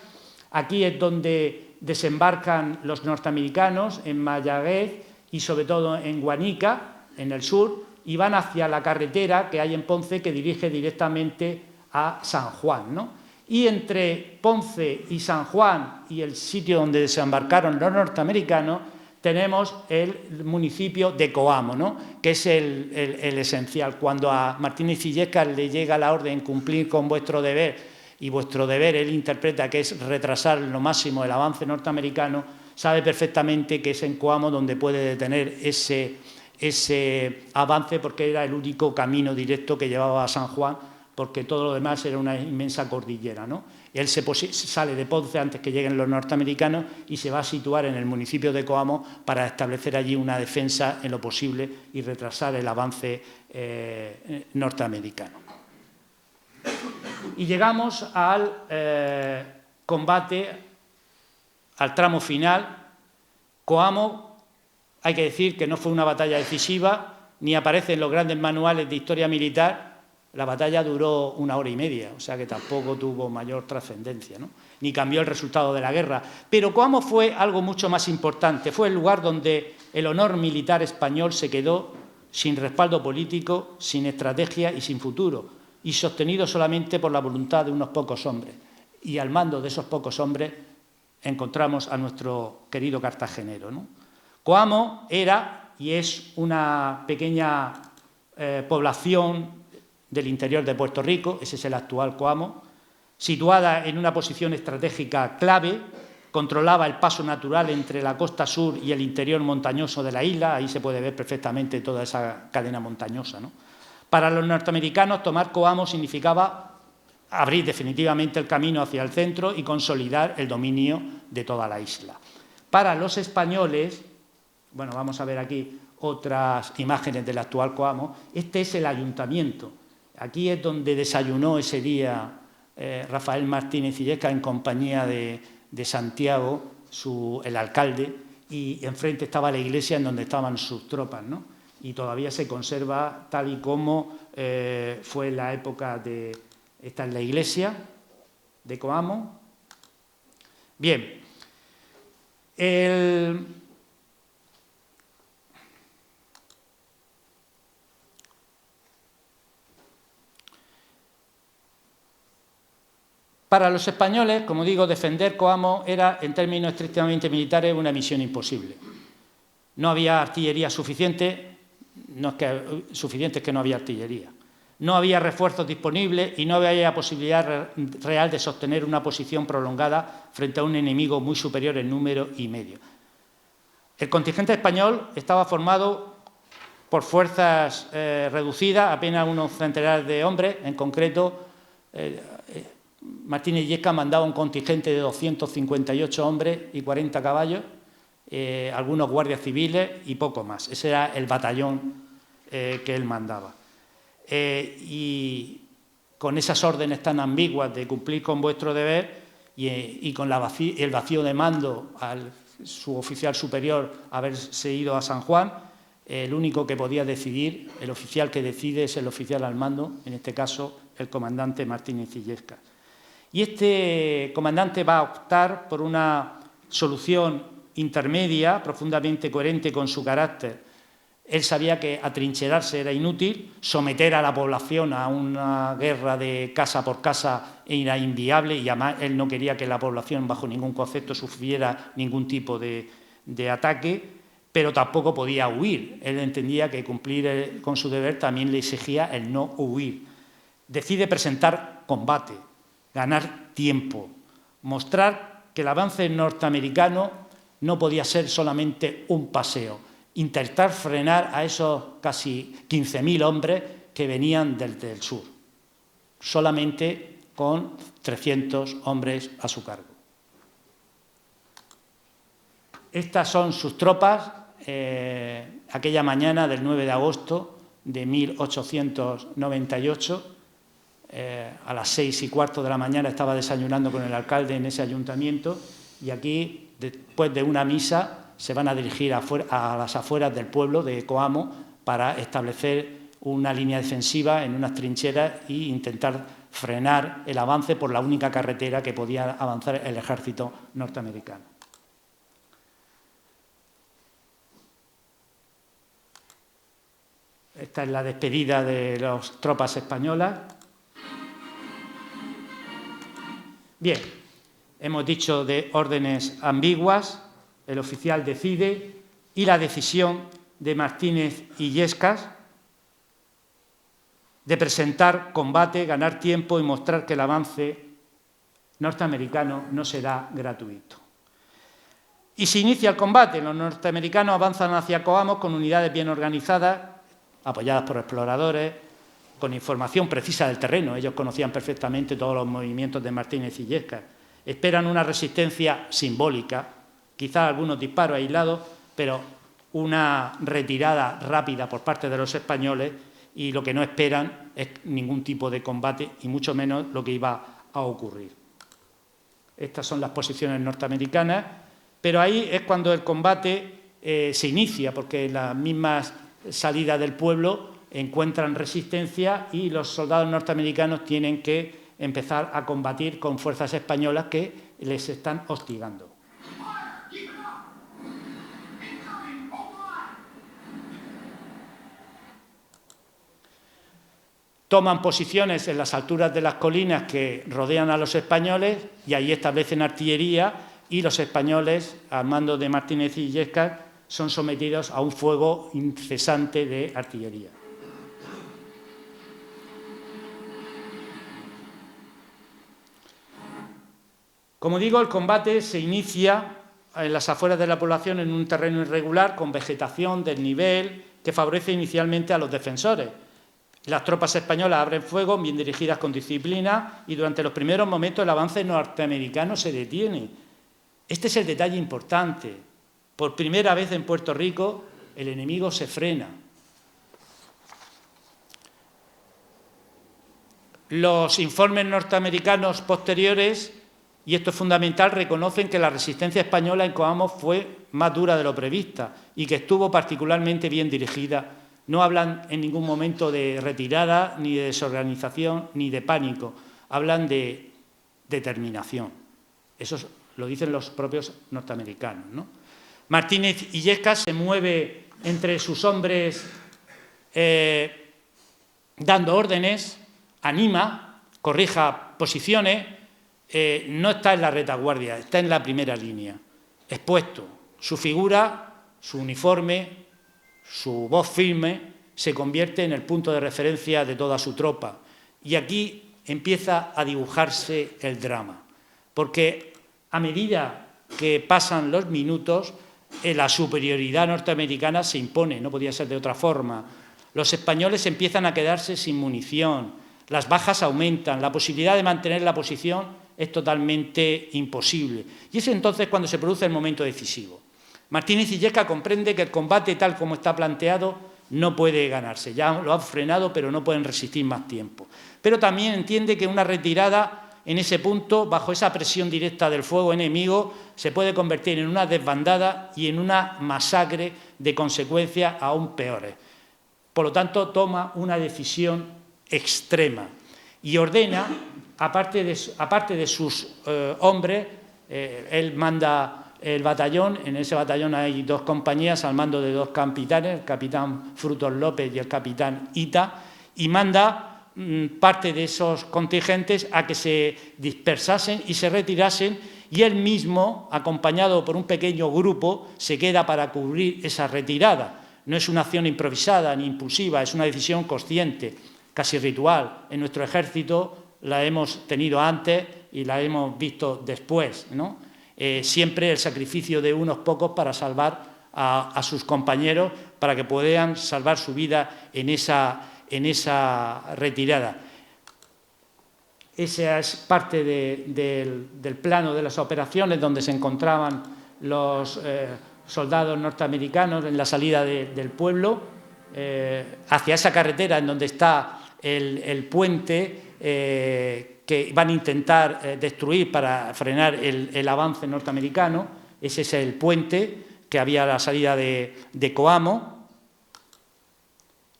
Aquí es donde desembarcan los norteamericanos, en Mayagüez y sobre todo en Guanica, en el sur, y van hacia la carretera que hay en Ponce que dirige directamente a San Juan, ¿no? Y entre Ponce y San Juan y el sitio donde desembarcaron los norteamericanos tenemos el municipio de Coamo, ¿no? Que es el esencial. Cuando a Martínez Illescas le llega la orden cumplir con vuestro deber, y vuestro deber él interpreta que es retrasar lo máximo el avance norteamericano, sabe perfectamente que es en Coamo donde puede detener ese avance, porque era el único camino directo que llevaba a San Juan, porque todo lo demás era una inmensa cordillera, ¿no? Él sale de Ponce antes que lleguen los norteamericanos y se va a situar en el municipio de Coamo para establecer allí una defensa en lo posible y retrasar el avance norteamericano. Y llegamos al combate, al tramo final. Coamo, hay que decir que no fue una batalla decisiva, ni aparece en los grandes manuales de historia militar. La batalla duró 1 hora y media, o sea que tampoco tuvo mayor trascendencia, ¿no? Ni cambió el resultado de la guerra. Pero Coamo fue algo mucho más importante. Fue el lugar donde el honor militar español se quedó sin respaldo político, sin estrategia y sin futuro, y sostenido solamente por la voluntad de unos pocos hombres. Y al mando de esos pocos hombres encontramos a nuestro querido cartagenero, ¿no? Coamo era y es una pequeña población del interior de Puerto Rico, ese es el actual Coamo, situada en una posición estratégica clave, controlaba el paso natural entre la costa sur y el interior montañoso de la isla, ahí se puede ver perfectamente toda esa cadena montañosa, ¿no? Para los norteamericanos, tomar Coamo significaba abrir definitivamente el camino hacia el centro y consolidar el dominio de toda la isla. Para los españoles, bueno, vamos a ver aquí otras imágenes del actual Coamo, este es el ayuntamiento. Aquí es donde desayunó ese día Rafael Martínez Illescas en compañía de Santiago, el alcalde, y enfrente estaba la iglesia en donde estaban sus tropas, ¿no? Y todavía se conserva tal y como fue la época de... Esta es la iglesia de Coamo. Bien. Para los españoles, como digo, defender Coamo era, en términos estrictamente militares, una misión imposible. No había artillería suficiente, suficiente es que no había artillería. No había refuerzos disponibles y no había posibilidad real de sostener una posición prolongada frente a un enemigo muy superior en número y medio. El contingente español estaba formado por fuerzas reducidas, apenas unos centenares de hombres. En concreto, Martínez Illescas mandaba un contingente de 258 hombres y 40 caballos, algunos guardias civiles y poco más. Ese era el batallón que él mandaba. Y con esas órdenes tan ambiguas de cumplir con vuestro deber y con el vacío de mando al su oficial superior haberse ido a San Juan, el único que podía decidir, el oficial que decide es el oficial al mando, en este caso el comandante Martínez Illescas. Y este comandante va a optar por una solución intermedia, profundamente coherente con su carácter. Él sabía que atrincherarse era inútil, someter a la población a una guerra de casa por casa era inviable y además él no quería que la población bajo ningún concepto sufriera ningún tipo de ataque, pero tampoco podía huir. Él entendía que cumplir con su deber también le exigía el no huir. Decide presentar combate, ganar tiempo, mostrar que el avance norteamericano no podía ser solamente un paseo, intentar frenar a esos casi 15.000 hombres que venían desde el sur, solamente con 300 hombres a su cargo. Estas son sus tropas aquella mañana del 9 de agosto de 1898. A las 6:15 de la mañana estaba desayunando con el alcalde en ese ayuntamiento y aquí, después de una misa, se van a dirigir a las afueras del pueblo de Coamo para establecer una línea defensiva en unas trincheras e intentar frenar el avance por la única carretera que podía avanzar el ejército norteamericano. Esta es la despedida de las tropas españolas. Bien, hemos dicho de órdenes ambiguas. El oficial decide y la decisión de Martínez Illescas de presentar combate, ganar tiempo y mostrar que el avance norteamericano no será gratuito. Y se inicia el combate. Los norteamericanos avanzan hacia Coamo con unidades bien organizadas, apoyadas por exploradores, con información precisa del terreno. Ellos conocían perfectamente todos los movimientos de Martínez Illescas. Esperan una resistencia simbólica, quizás algunos disparos aislados, pero una retirada rápida por parte de los españoles, y lo que no esperan es ningún tipo de combate y mucho menos lo que iba a ocurrir. Estas son las posiciones norteamericanas, pero ahí es cuando el combate se inicia, porque las mismas salidas del pueblo encuentran resistencia y los soldados norteamericanos tienen que empezar a combatir con fuerzas españolas que les están hostigando. Toman posiciones en las alturas de las colinas que rodean a los españoles y ahí establecen artillería, y los españoles, al mando de Martínez Illescas, son sometidos a un fuego incesante de artillería. Como digo, el combate se inicia en las afueras de la población en un terreno irregular con vegetación, desnivel, que favorece inicialmente a los defensores. Las tropas españolas abren fuego, bien dirigidas con disciplina, y durante los primeros momentos el avance norteamericano se detiene. Este es el detalle importante. Por primera vez en Puerto Rico el enemigo se frena. Los informes norteamericanos posteriores, y esto es fundamental, reconocen que la resistencia española en Coamo fue más dura de lo prevista y que estuvo particularmente bien dirigida. No hablan en ningún momento de retirada, ni de desorganización, ni de pánico. Hablan de determinación. Eso lo dicen los propios norteamericanos, ¿no? Martínez Illescas se mueve entre sus hombres dando órdenes, anima, corrija posiciones, no está en la retaguardia, está en la primera línea, expuesto. Su figura, su uniforme, su voz firme se convierte en el punto de referencia de toda su tropa. Y aquí empieza a dibujarse el drama, porque a medida que pasan los minutos, la superioridad norteamericana se impone, no podía ser de otra forma. Los españoles empiezan a quedarse sin munición, las bajas aumentan, la posibilidad de mantener la posición es totalmente imposible. Y es entonces cuando se produce el momento decisivo. Martínez Illescas comprende que el combate tal como está planteado no puede ganarse. Ya lo han frenado, pero no pueden resistir más tiempo. Pero también entiende que una retirada en ese punto, bajo esa presión directa del fuego enemigo, se puede convertir en una desbandada y en una masacre de consecuencias aún peores. Por lo tanto, toma una decisión extrema y ordena, aparte de sus hombres, él manda el batallón. En ese batallón hay 2 compañías al mando de 2 capitanes, el capitán Frutos López y el capitán Ita, y manda parte de esos contingentes a que se dispersasen y se retirasen, y él mismo, acompañado por un pequeño grupo, se queda para cubrir esa retirada. No es una acción improvisada ni impulsiva, es una decisión consciente, casi ritual. En nuestro ejército la hemos tenido antes y la hemos visto después, ¿no? Siempre el sacrificio de unos pocos para salvar a sus compañeros, para que puedan salvar su vida en esa retirada. Esa es parte del plano de las operaciones donde se encontraban los soldados norteamericanos en la salida del pueblo, hacia esa carretera en donde está el puente que van a intentar destruir para frenar el avance norteamericano. Ese es el puente que había a la salida de Coamo,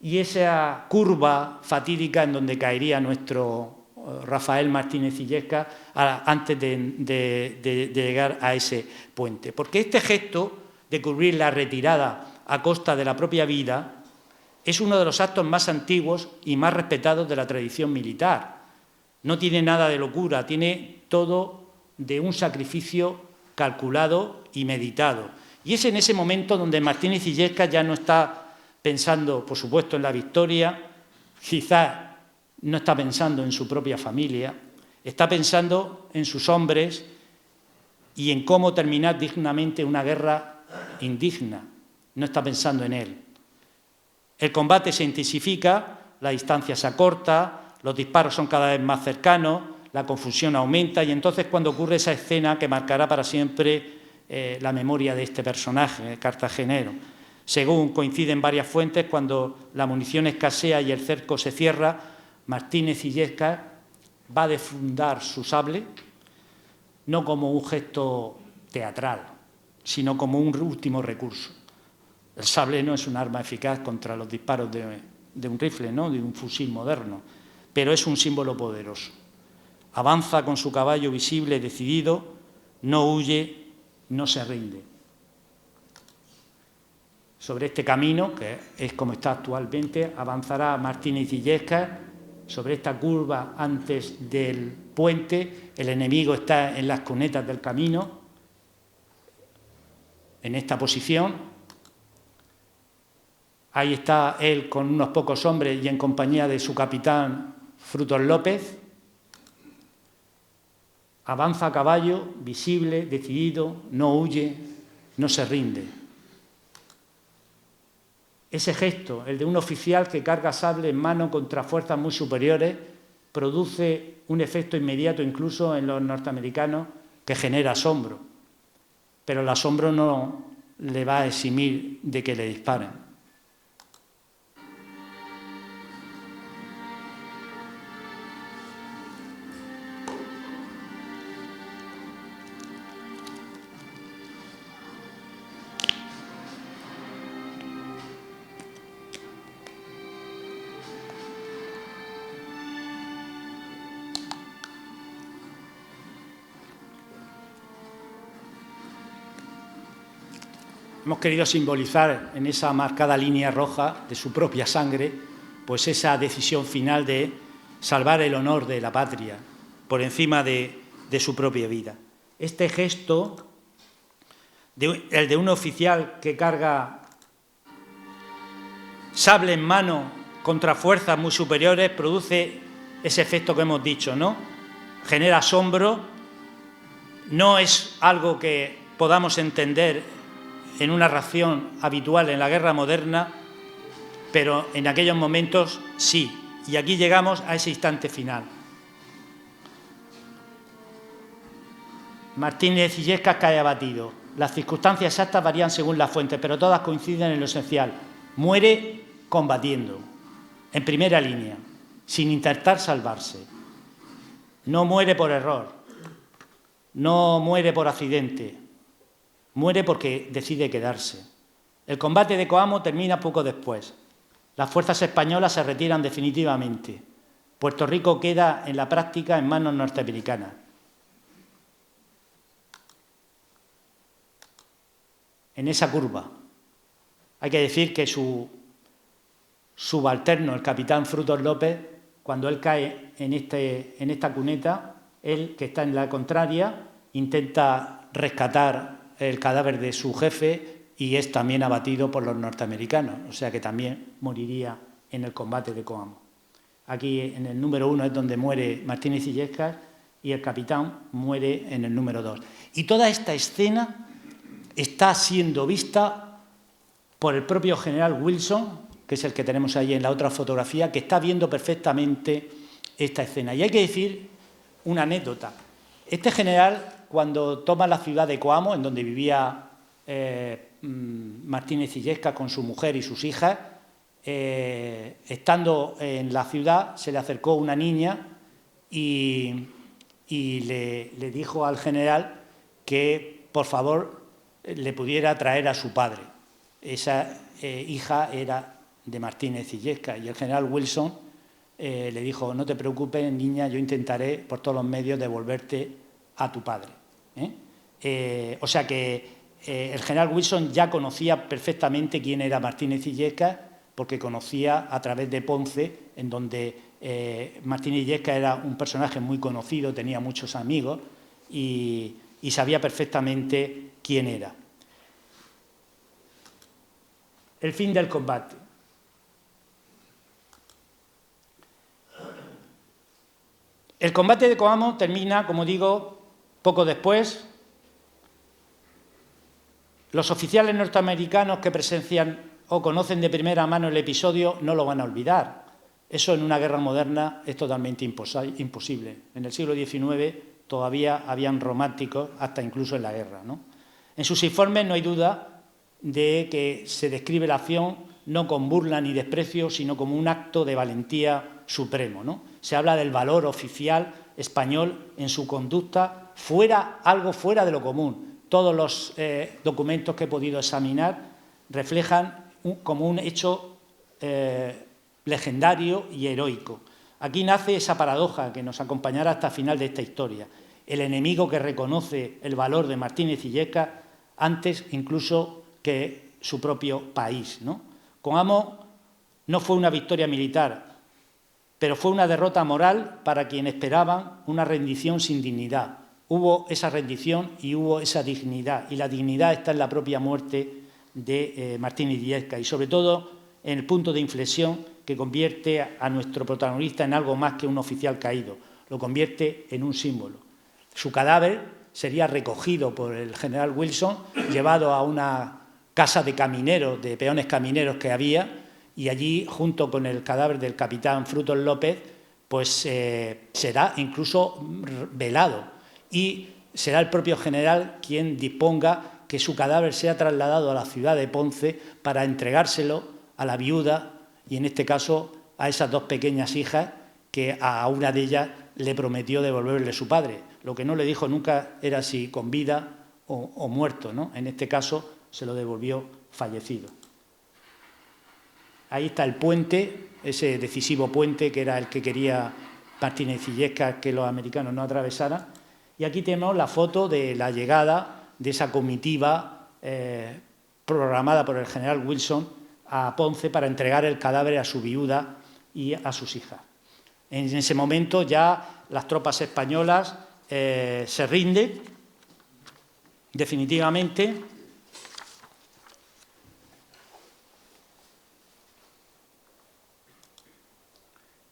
y esa curva fatídica en donde caería nuestro Rafael Martínez Illescas antes de llegar a ese puente. Porque este gesto de cubrir la retirada a costa de la propia vida es uno de los actos más antiguos y más respetados de la tradición militar. No tiene nada de locura, tiene todo de un sacrificio calculado y meditado. Y es en ese momento donde Martínez Illescas ya no está pensando, por supuesto, en la victoria, quizás no está pensando en su propia familia, está pensando en sus hombres y en cómo terminar dignamente una guerra indigna. No está pensando en él. El combate se intensifica, la distancia se acorta, los disparos son cada vez más cercanos, la confusión aumenta, y entonces cuando ocurre esa escena que marcará para siempre la memoria de este personaje cartagenero. Según coinciden varias fuentes, cuando la munición escasea y el cerco se cierra, Martínez Illescas va a desfundar su sable, no como un gesto teatral, sino como un último recurso. El sable no es un arma eficaz contra los disparos de un rifle, ¿no?, de un fusil moderno, pero es un símbolo poderoso. Avanza con su caballo visible, decidido, no huye, no se rinde. Sobre este camino, que es como está actualmente, avanzará Martínez Illescas. Sobre esta curva antes del puente, el enemigo está en las cunetas del camino, en esta posición. Ahí está él con unos pocos hombres y en compañía de su capitán Frutos López. Avanza a caballo, visible, decidido, no huye, no se rinde. Ese gesto, el de un oficial que carga sable en mano contra fuerzas muy superiores, produce un efecto inmediato incluso en los norteamericanos que genera asombro. Pero el asombro no le va a eximir de que le disparen. hemos querido simbolizar en esa marcada línea roja de su propia sangre, pues esa decisión final de salvar el honor de la patria por encima de su propia vida. Este gesto, el de un oficial que carga sable en mano contra fuerzas muy superiores, produce ese efecto que hemos dicho, ¿no? Genera asombro, no es algo que podamos entender en una reacción habitual en la guerra moderna, pero en aquellos momentos sí. Y aquí llegamos a ese instante final. Martínez Illescas cae abatido. Las circunstancias exactas varían según la fuente, pero todas coinciden en lo esencial. Muere combatiendo, en primera línea, sin intentar salvarse. No muere por error, no muere por accidente, muere porque decide quedarse. El combate de Coamo termina poco después. Las fuerzas españolas se retiran definitivamente. Puerto Rico queda en la práctica en manos norteamericanas. En esa curva. Hay que decir que su subalterno, el capitán Frutos López, cuando él cae en esta cuneta, él, que está en la contraria, intenta rescatar el cadáver de su jefe y es también abatido por los norteamericanos, o sea que también moriría en el combate de Coamo. Aquí en el número 1 es donde muere Martínez Illescas y el capitán muere en el número 2. Y toda esta escena está siendo vista por el propio general Wilson, que es el que tenemos ahí en la otra fotografía, que está viendo perfectamente esta escena. Y hay que decir una anécdota. Este general, cuando toma la ciudad de Coamo, en donde vivía Martínez Illescas con su mujer y sus hijas, estando en la ciudad, se le acercó una niña y le dijo al general que, por favor, le pudiera traer a su padre. Esa hija era de Martínez Illescas y el general Wilson le dijo: no te preocupes, niña, yo intentaré por todos los medios devolverte a tu padre. O sea que el general Wilson ya conocía perfectamente quién era Martínez Illescas, porque conocía a través de Ponce, en donde Martínez Illescas era un personaje muy conocido, tenía muchos amigos y sabía perfectamente quién era. El fin del combate. El combate de Coamo termina, como digo, poco después. Los oficiales norteamericanos que presencian o conocen de primera mano el episodio no lo van a olvidar. Eso en una guerra moderna es totalmente imposible. En el siglo XIX todavía habían románticos, hasta incluso en la guerra, ¿no? En sus informes no hay duda de que se describe la acción no con burla ni desprecio, sino como un acto de valentía supremo, ¿no? Se habla del valor oficial español en su conducta, algo fuera de lo común. Todos los documentos que he podido examinar reflejan como un hecho legendario y heroico. Aquí nace esa paradoja que nos acompañará hasta el final de esta historia. El enemigo que reconoce el valor de Martínez Illescas antes incluso que su propio país, ¿no? Coamo no fue una victoria militar, pero fue una derrota moral para quienes esperaban una rendición sin dignidad. Hubo esa rendición y hubo esa dignidad, y la dignidad está en la propia muerte de Martínez Illescas y sobre todo en el punto de inflexión que convierte a nuestro protagonista en algo más que un oficial caído, lo convierte en un símbolo. Su cadáver sería recogido por el general Wilson, llevado a una casa de camineros, de peones camineros que había, y allí, junto con el cadáver del capitán Frutos López, pues será incluso velado y será el propio general quien disponga que su cadáver sea trasladado a la ciudad de Ponce para entregárselo a la viuda y, en este caso, a esas dos pequeñas hijas que a una de ellas le prometió devolverle su padre. Lo que no le dijo nunca era si con vida o muerto, ¿no? En este caso se lo devolvió fallecido. Ahí está el puente, ese decisivo puente que era el que quería Martínez Illescas que los americanos no atravesaran. Y aquí tenemos la foto de la llegada de esa comitiva programada por el general Wilson a Ponce para entregar el cadáver a su viuda y a sus hijas. En ese momento ya las tropas españolas se rinden definitivamente.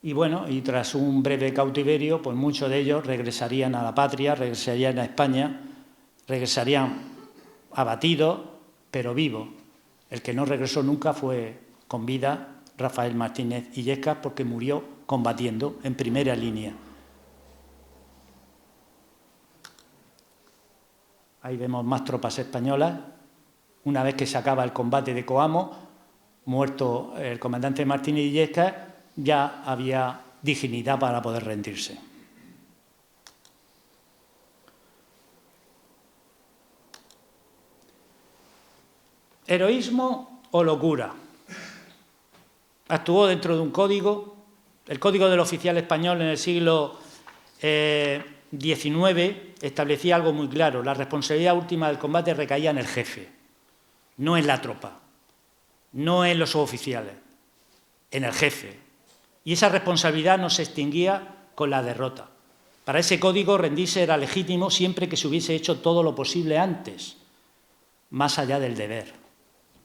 Y bueno, y tras un breve cautiverio, pues muchos de ellos regresarían a la patria, regresarían a España, regresarían abatidos, pero vivos. El que no regresó nunca fue con vida Rafael Martínez Illescas, porque murió combatiendo en primera línea. Ahí vemos más tropas españolas. Una vez que se acaba el combate de Coamo, muerto el comandante Martínez Illescas, ya había dignidad para poder rendirse. ¿Heroísmo o locura? Actuó dentro de un código, el Código del Oficial Español en el siglo XIX establecía algo muy claro: la responsabilidad última del combate recaía en el jefe, no en la tropa, no en los suboficiales, en el jefe. Y esa responsabilidad no se extinguía con la derrota. Para ese código rendirse era legítimo siempre que se hubiese hecho todo lo posible antes, más allá del deber.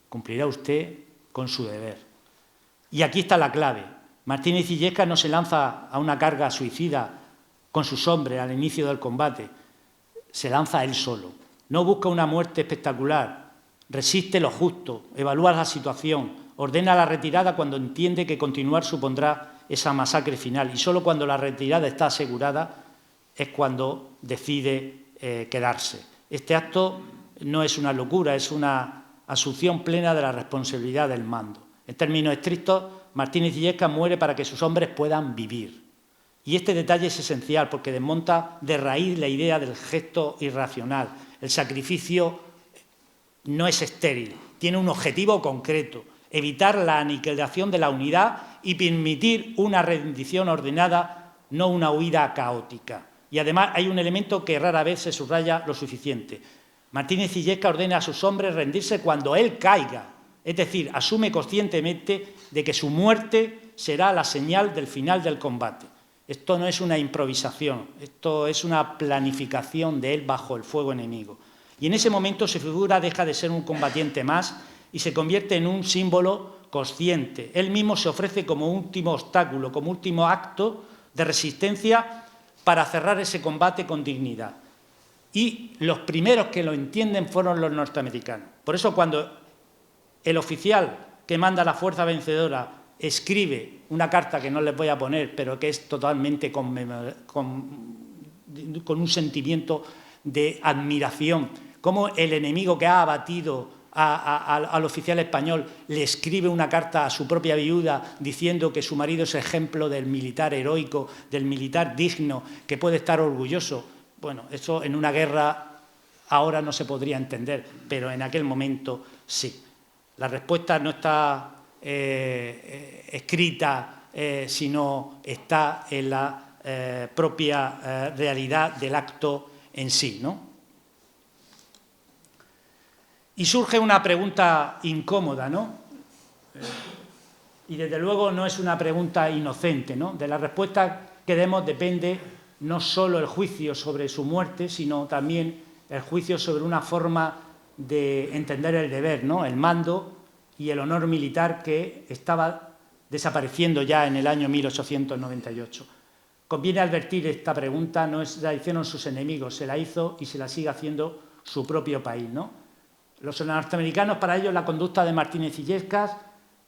Cumplirá usted con su deber. Y aquí está la clave. Martínez Illescas no se lanza a una carga suicida con sus hombres al inicio del combate, se lanza él solo. No busca una muerte espectacular, resiste lo justo, evalúa la situación, ordena la retirada cuando entiende que continuar supondrá esa masacre final, y solo cuando la retirada está asegurada es cuando decide quedarse. Este acto no es una locura, es una asunción plena de la responsabilidad del mando. En términos estrictos, Martínez Illescas muere para que sus hombres puedan vivir. Y este detalle es esencial porque desmonta de raíz la idea del gesto irracional. El sacrificio no es estéril, tiene un objetivo concreto: evitar la aniquilación de la unidad y permitir una rendición ordenada, no una huida caótica. Y además hay un elemento que rara vez se subraya lo suficiente. Martínez Illescas ordena a sus hombres rendirse cuando él caiga, es decir, asume conscientemente de que su muerte será la señal del final del combate. Esto no es una improvisación, esto es una planificación de él bajo el fuego enemigo. Y en ese momento su figura deja de ser un combatiente más y se convierte en un símbolo consciente. Él mismo se ofrece como último obstáculo, como último acto de resistencia para cerrar ese combate con dignidad. Y los primeros que lo entienden fueron los norteamericanos. Por eso cuando el oficial que manda la fuerza vencedora escribe una carta que no les voy a poner, pero que es totalmente con un sentimiento de admiración, como el enemigo que ha abatido al oficial español le escribe una carta a su propia viuda diciendo que su marido es ejemplo del militar heroico, del militar digno, que puede estar orgulloso. Bueno, eso en una guerra ahora no se podría entender, pero en aquel momento sí. La respuesta no está escrita, sino está en la propia realidad del acto en sí, ¿no? Y surge una pregunta incómoda, ¿no? Y desde luego no es una pregunta inocente, ¿no? De la respuesta que demos depende no solo el juicio sobre su muerte, sino también el juicio sobre una forma de entender el deber, ¿no? El mando y el honor militar que estaba desapareciendo ya en el año 1898. Conviene advertir esta pregunta, no la hicieron sus enemigos, se la hizo y se la sigue haciendo su propio país, ¿no? Los norteamericanos, para ellos, la conducta de Martínez Illescas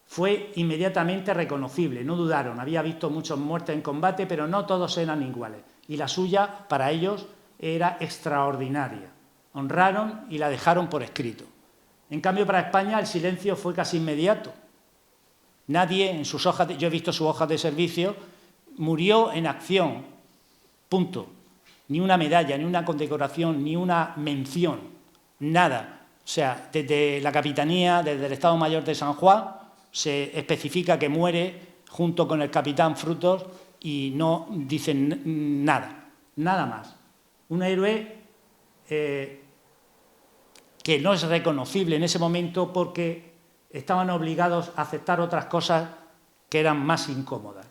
fue inmediatamente reconocible, no dudaron. Había visto muchas muertes en combate, pero no todos eran iguales. Y la suya, para ellos, era extraordinaria. Honraron y la dejaron por escrito. En cambio, para España, el silencio fue casi inmediato. Nadie en sus hojas, yo he visto sus hojas de servicio, murió en acción. Punto. Ni una medalla, ni una condecoración, ni una mención. Nada. O sea, desde la Capitanía, desde el Estado Mayor de San Juan, se especifica que muere junto con el capitán Frutos y no dicen nada, nada más. Un héroe que no es reconocible en ese momento porque estaban obligados a aceptar otras cosas que eran más incómodas.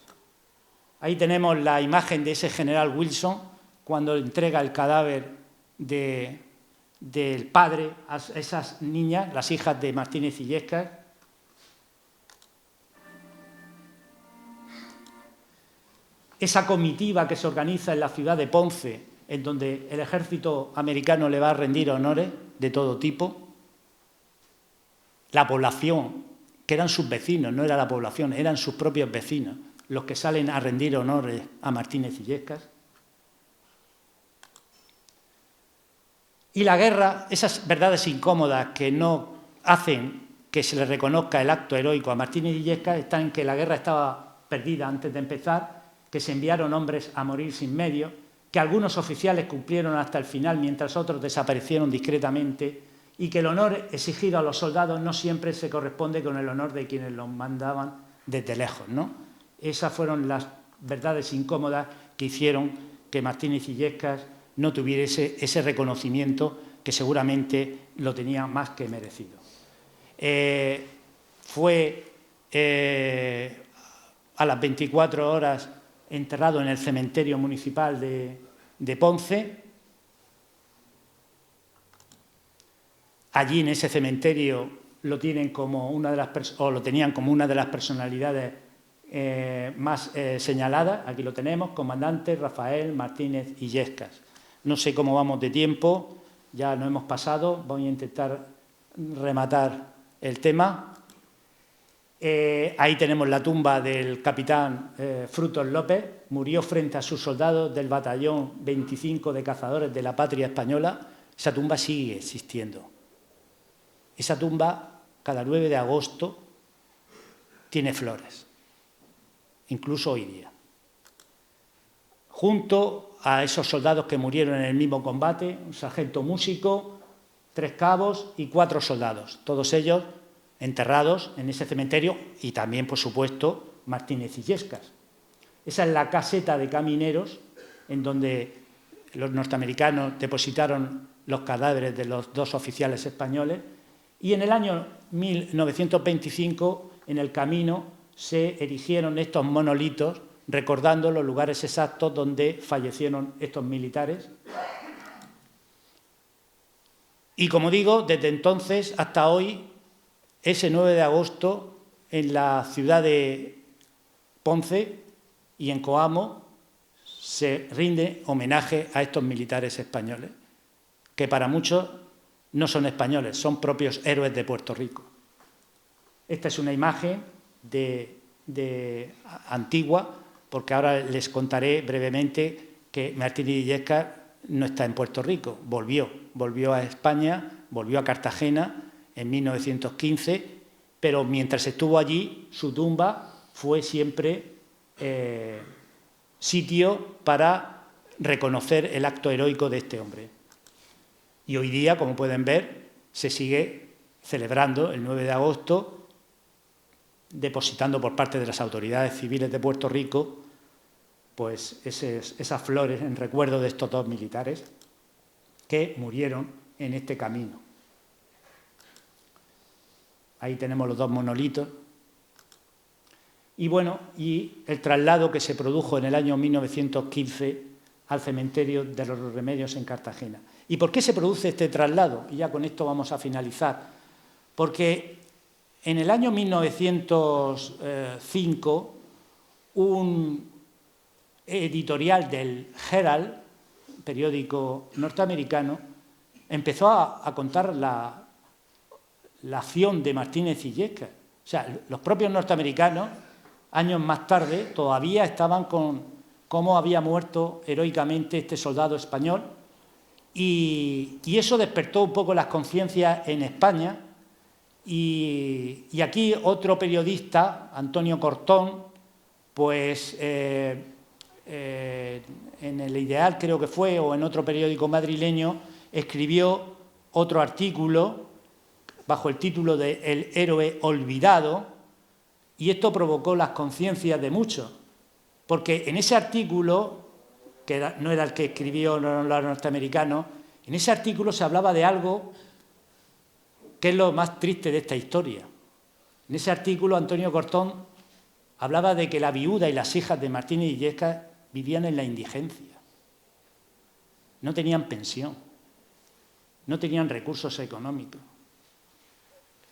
Ahí tenemos la imagen de ese general Wilson cuando entrega el cadáver del padre a esas niñas, las hijas de Martínez Illescas. Esa comitiva que se organiza en la ciudad de Ponce, en donde el ejército americano le va a rendir honores de todo tipo. La población, que eran sus vecinos, no era la población, eran sus propios vecinos, los que salen a rendir honores a Martínez Illescas. Y la guerra, esas verdades incómodas que no hacen que se le reconozca el acto heroico a Martínez Illescas, están en que la guerra estaba perdida antes de empezar, que se enviaron hombres a morir sin medio, que algunos oficiales cumplieron hasta el final mientras otros desaparecieron discretamente y que el honor exigido a los soldados no siempre se corresponde con el honor de quienes los mandaban desde lejos, ¿no? Esas fueron las verdades incómodas que hicieron que Martínez Illescas no tuviera ese reconocimiento que seguramente lo tenía más que merecido. Fue a las 24 horas enterrado en el cementerio municipal de Ponce. Allí en ese cementerio lo tenían como una de las personalidades más señaladas. Aquí lo tenemos, comandante Rafael Martínez Illescas. No sé cómo vamos de tiempo, ya nos hemos pasado, voy a intentar rematar el tema. Ahí tenemos la tumba del capitán Frutos López, murió frente a sus soldados del batallón 25 de cazadores de la Patria Española. Esa tumba sigue existiendo. Esa tumba, cada 9 de agosto, tiene flores, incluso hoy día. Junto a esos soldados que murieron en el mismo combate, un sargento músico, 3 cabos y 4 soldados, todos ellos enterrados en ese cementerio y también, por supuesto, Martínez Illescas. Esa es la caseta de camineros en donde los norteamericanos depositaron los cadáveres de los 2 oficiales españoles y en el año 1925 en el camino se erigieron estos monolitos recordando los lugares exactos donde fallecieron estos militares. Y como digo, desde entonces hasta hoy, ese 9 de agosto, en la ciudad de Ponce y en Coamo, se rinde homenaje a estos militares españoles, que para muchos no son españoles, son propios héroes de Puerto Rico. Esta es una imagen antigua, porque ahora les contaré brevemente que Martínez Illescas no está en Puerto Rico, volvió a España, volvió a Cartagena en 1915, pero mientras estuvo allí, su tumba fue siempre sitio para reconocer el acto heroico de este hombre. Y hoy día, como pueden ver, se sigue celebrando el 9 de agosto, depositando por parte de las autoridades civiles de Puerto Rico pues esas flores en recuerdo de estos 2 militares que murieron en este camino. Ahí tenemos los 2 monolitos. Y bueno, y el traslado que se produjo en el año 1915 al cementerio de los Remedios en Cartagena. ¿Y por qué se produce este traslado? Y ya con esto vamos a finalizar. Porque en el año 1905, un editorial del Herald, periódico norteamericano, empezó a contar la acción de Martínez Illescas. O sea, los propios norteamericanos, años más tarde, todavía estaban con cómo había muerto heroicamente este soldado español y eso despertó un poco las conciencias en España y aquí otro periodista, Antonio Cortón, pues en El Ideal creo que fue, o en otro periódico madrileño, escribió otro artículo bajo el título de El héroe olvidado, y esto provocó las conciencias de muchos, porque en ese artículo, no era el que escribió los norteamericanos, en ese artículo se hablaba de algo ¿qué es lo más triste de esta historia? En ese artículo Antonio Cortón hablaba de que la viuda y las hijas de Martínez Illescas vivían en la indigencia. No tenían pensión, no tenían recursos económicos,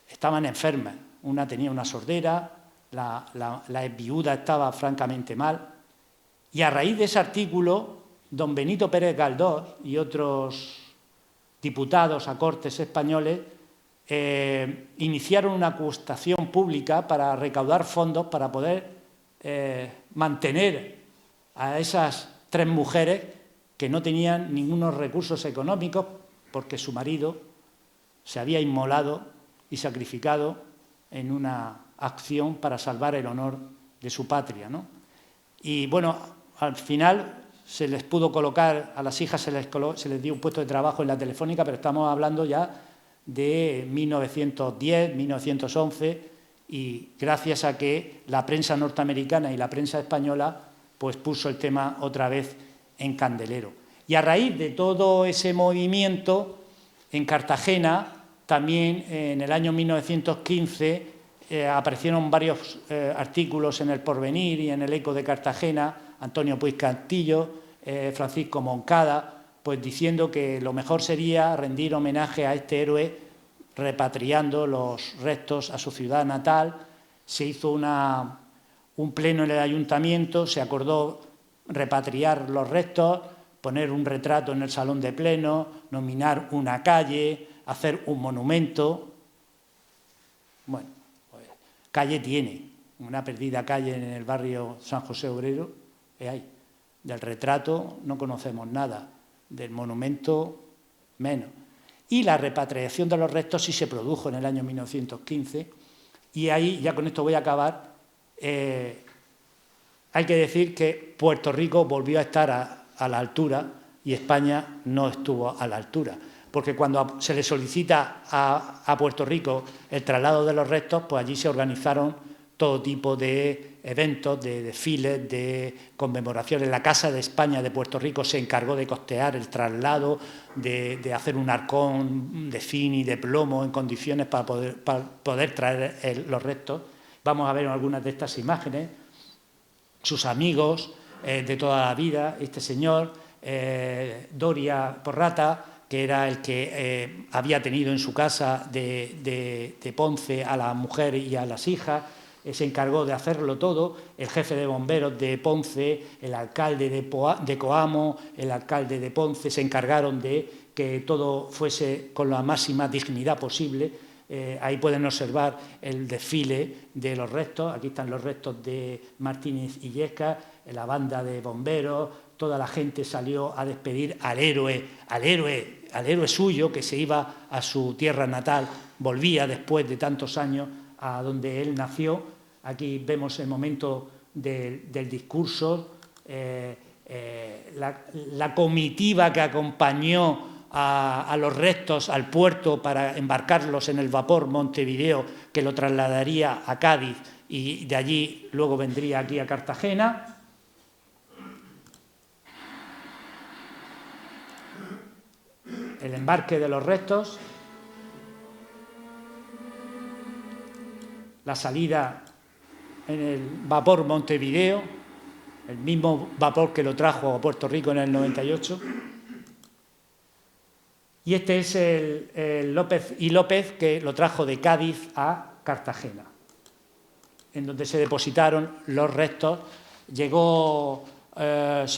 estaban enfermas. Una tenía una sordera, la viuda estaba francamente mal. Y a raíz de ese artículo, don Benito Pérez Galdós y otros diputados a Cortes españoles iniciaron una acusación pública para recaudar fondos para poder mantener a esas 3 mujeres que no tenían ningunos recursos económicos porque su marido se había inmolado y sacrificado en una acción para salvar el honor de su patria, ¿no? Y bueno, al final se les pudo colocar, a las hijas se les dio un puesto de trabajo en la Telefónica, pero estamos hablando ya de 1910, 1911, y gracias a que la prensa norteamericana y la prensa española pues puso el tema otra vez en candelero. Y a raíz de todo ese movimiento, en Cartagena, también en el año 1915, aparecieron varios artículos en El Porvenir y en El Eco de Cartagena, Antonio Puig Castillo, Francisco Moncada, pues diciendo que lo mejor sería rendir homenaje a este héroe repatriando los restos a su ciudad natal. Se hizo un pleno en el ayuntamiento, se acordó repatriar los restos, poner un retrato en el salón de pleno, nominar una calle, hacer un monumento. Bueno, pues, calle tiene, una perdida calle en el barrio San José Obrero, hay. Del retrato no conocemos nada, del monumento menos. Y la repatriación de los restos sí se produjo en el año 1915, y ahí, ya con esto voy a acabar, hay que decir que Puerto Rico volvió a estar a la altura y España no estuvo a la altura, porque cuando se le solicita a Puerto Rico el traslado de los restos, pues allí se organizaron todo tipo de eventos, de desfiles, de conmemoraciones. La Casa de España de Puerto Rico se encargó de costear el traslado, de hacer un arcón de zinc y de plomo en condiciones para poder traer los restos. Vamos a ver algunas de estas imágenes. Sus amigos de toda la vida, este señor, Doria Porrata, que era el que había tenido en su casa de Ponce a la mujer y a las hijas, se encargó de hacerlo todo, el jefe de bomberos de Ponce, el alcalde de Coamo, el alcalde de Ponce, se encargaron de que todo fuese con la máxima dignidad posible. Ahí pueden observar el desfile de los restos, aquí están los restos de Martínez Illescas, la banda de bomberos, toda la gente salió a despedir al héroe suyo que se iba a su tierra natal, volvía después de tantos años a donde él nació. Aquí vemos el momento del discurso, la comitiva que acompañó a los restos al puerto para embarcarlos en el vapor Montevideo, que lo trasladaría a Cádiz y de allí luego vendría aquí a Cartagena. El embarque de los restos, la salida en el vapor Montevideo, el mismo vapor que lo trajo a Puerto Rico en el 98. Y este es el López y López, que lo trajo de Cádiz a Cartagena, en donde se depositaron los restos. Se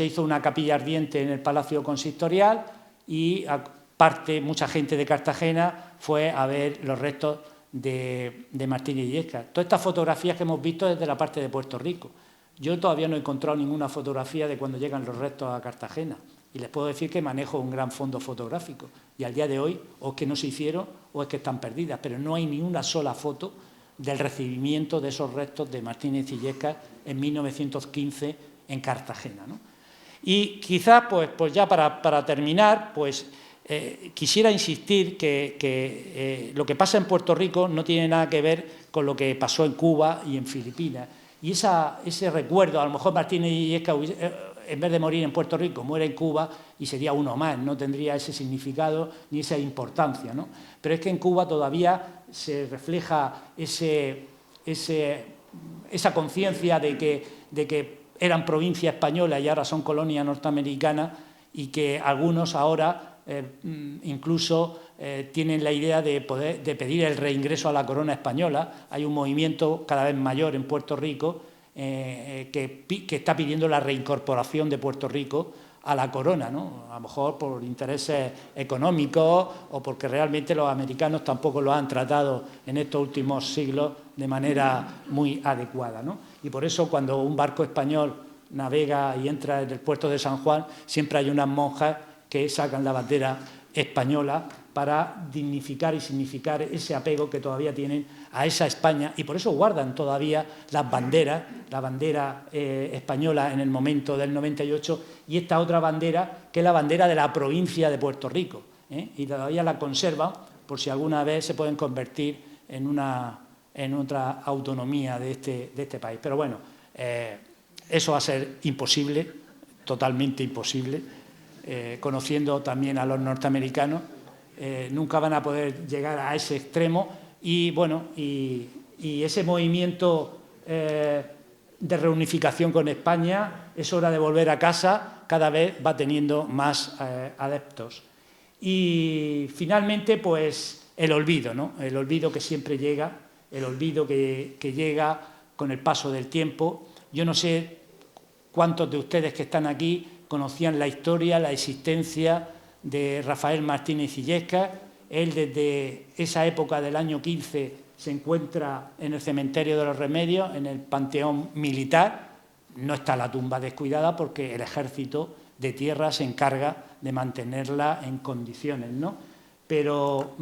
hizo una capilla ardiente en el Palacio Consistorial y aparte mucha gente de Cartagena fue a ver los restos de Martínez Illescas. Todas estas fotografías que hemos visto es de la parte de Puerto Rico. Yo todavía no he encontrado ninguna fotografía de cuando llegan los restos a Cartagena, y les puedo decir que manejo un gran fondo fotográfico, y al día de hoy o es que no se hicieron o es que están perdidas, pero no hay ni una sola foto del recibimiento de esos restos de Martínez Illescas en 1915 en Cartagena, ¿no? Y quizás, pues ya para terminar, pues quisiera insistir que lo que pasa en Puerto Rico no tiene nada que ver con lo que pasó en Cuba y en Filipinas. Y ese recuerdo, a lo mejor Martínez Illescas en vez de morir en Puerto Rico, muere en Cuba y sería uno más, no tendría ese significado ni esa importancia, ¿no? Pero es que en Cuba todavía se refleja esa conciencia de que eran provincia española y ahora son colonia norteamericana, y que algunos ahora incluso tienen la idea de pedir el reingreso a la corona española. Hay un movimiento cada vez mayor en Puerto Rico que está pidiendo la reincorporación de Puerto Rico a la corona, ¿no? A lo mejor por intereses económicos o porque realmente los americanos tampoco lo han tratado en estos últimos siglos de manera muy adecuada, ¿no? Y por eso cuando un barco español navega y entra en el puerto de San Juan, siempre hay unas monjas que sacan la bandera española para dignificar y significar ese apego que todavía tienen a esa España, y por eso guardan todavía las banderas, la bandera española en el momento del 98 y esta otra bandera que es la bandera de la provincia de Puerto Rico, y todavía la conservan por si alguna vez se pueden convertir en otra autonomía de este país. Pero bueno, eso va a ser imposible, totalmente imposible, conociendo también a los norteamericanos. Nunca van a poder llegar a ese extremo y, bueno, y ese movimiento de reunificación con España, es hora de volver a casa, cada vez va teniendo más adeptos. Y finalmente, pues, el olvido, ¿no? El olvido que siempre llega, el olvido que llega con el paso del tiempo. Yo no sé cuántos de ustedes que están aquí conocían la historia, la existencia de Rafael Martínez Illescas. Él desde esa época del año 15 se encuentra en el cementerio de los Remedios, en el panteón militar. No está la tumba descuidada porque el ejército de tierra se encarga de mantenerla en condiciones, ¿no? Pero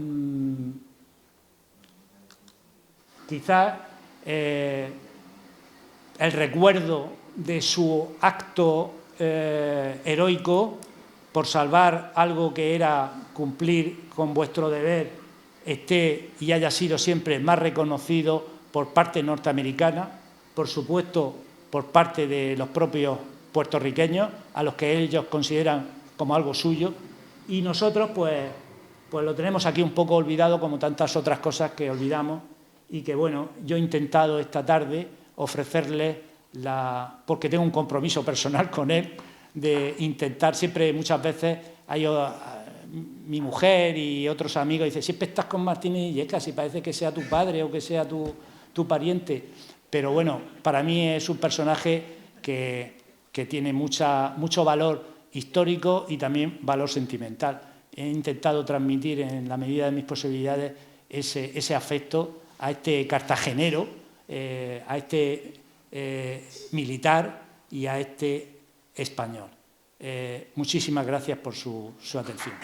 quizás el recuerdo de su acto heroico por salvar algo que era cumplir con vuestro deber esté y haya sido siempre más reconocido por parte norteamericana, por supuesto por parte de los propios puertorriqueños, a los que ellos consideran como algo suyo, y nosotros pues lo tenemos aquí un poco olvidado, como tantas otras cosas que olvidamos, y que, bueno, yo he intentado esta tarde ofrecerles porque tengo un compromiso personal con él, de intentar siempre, muchas veces, mi mujer y otros amigos dicen, siempre estás con Martínez Illescas, si parece que sea tu padre o que sea tu pariente. Pero bueno, para mí es un personaje que tiene mucho valor histórico y también valor sentimental. He intentado transmitir en la medida de mis posibilidades ese afecto a este cartagenero, a este militar y a este español. Muchísimas gracias por su atención.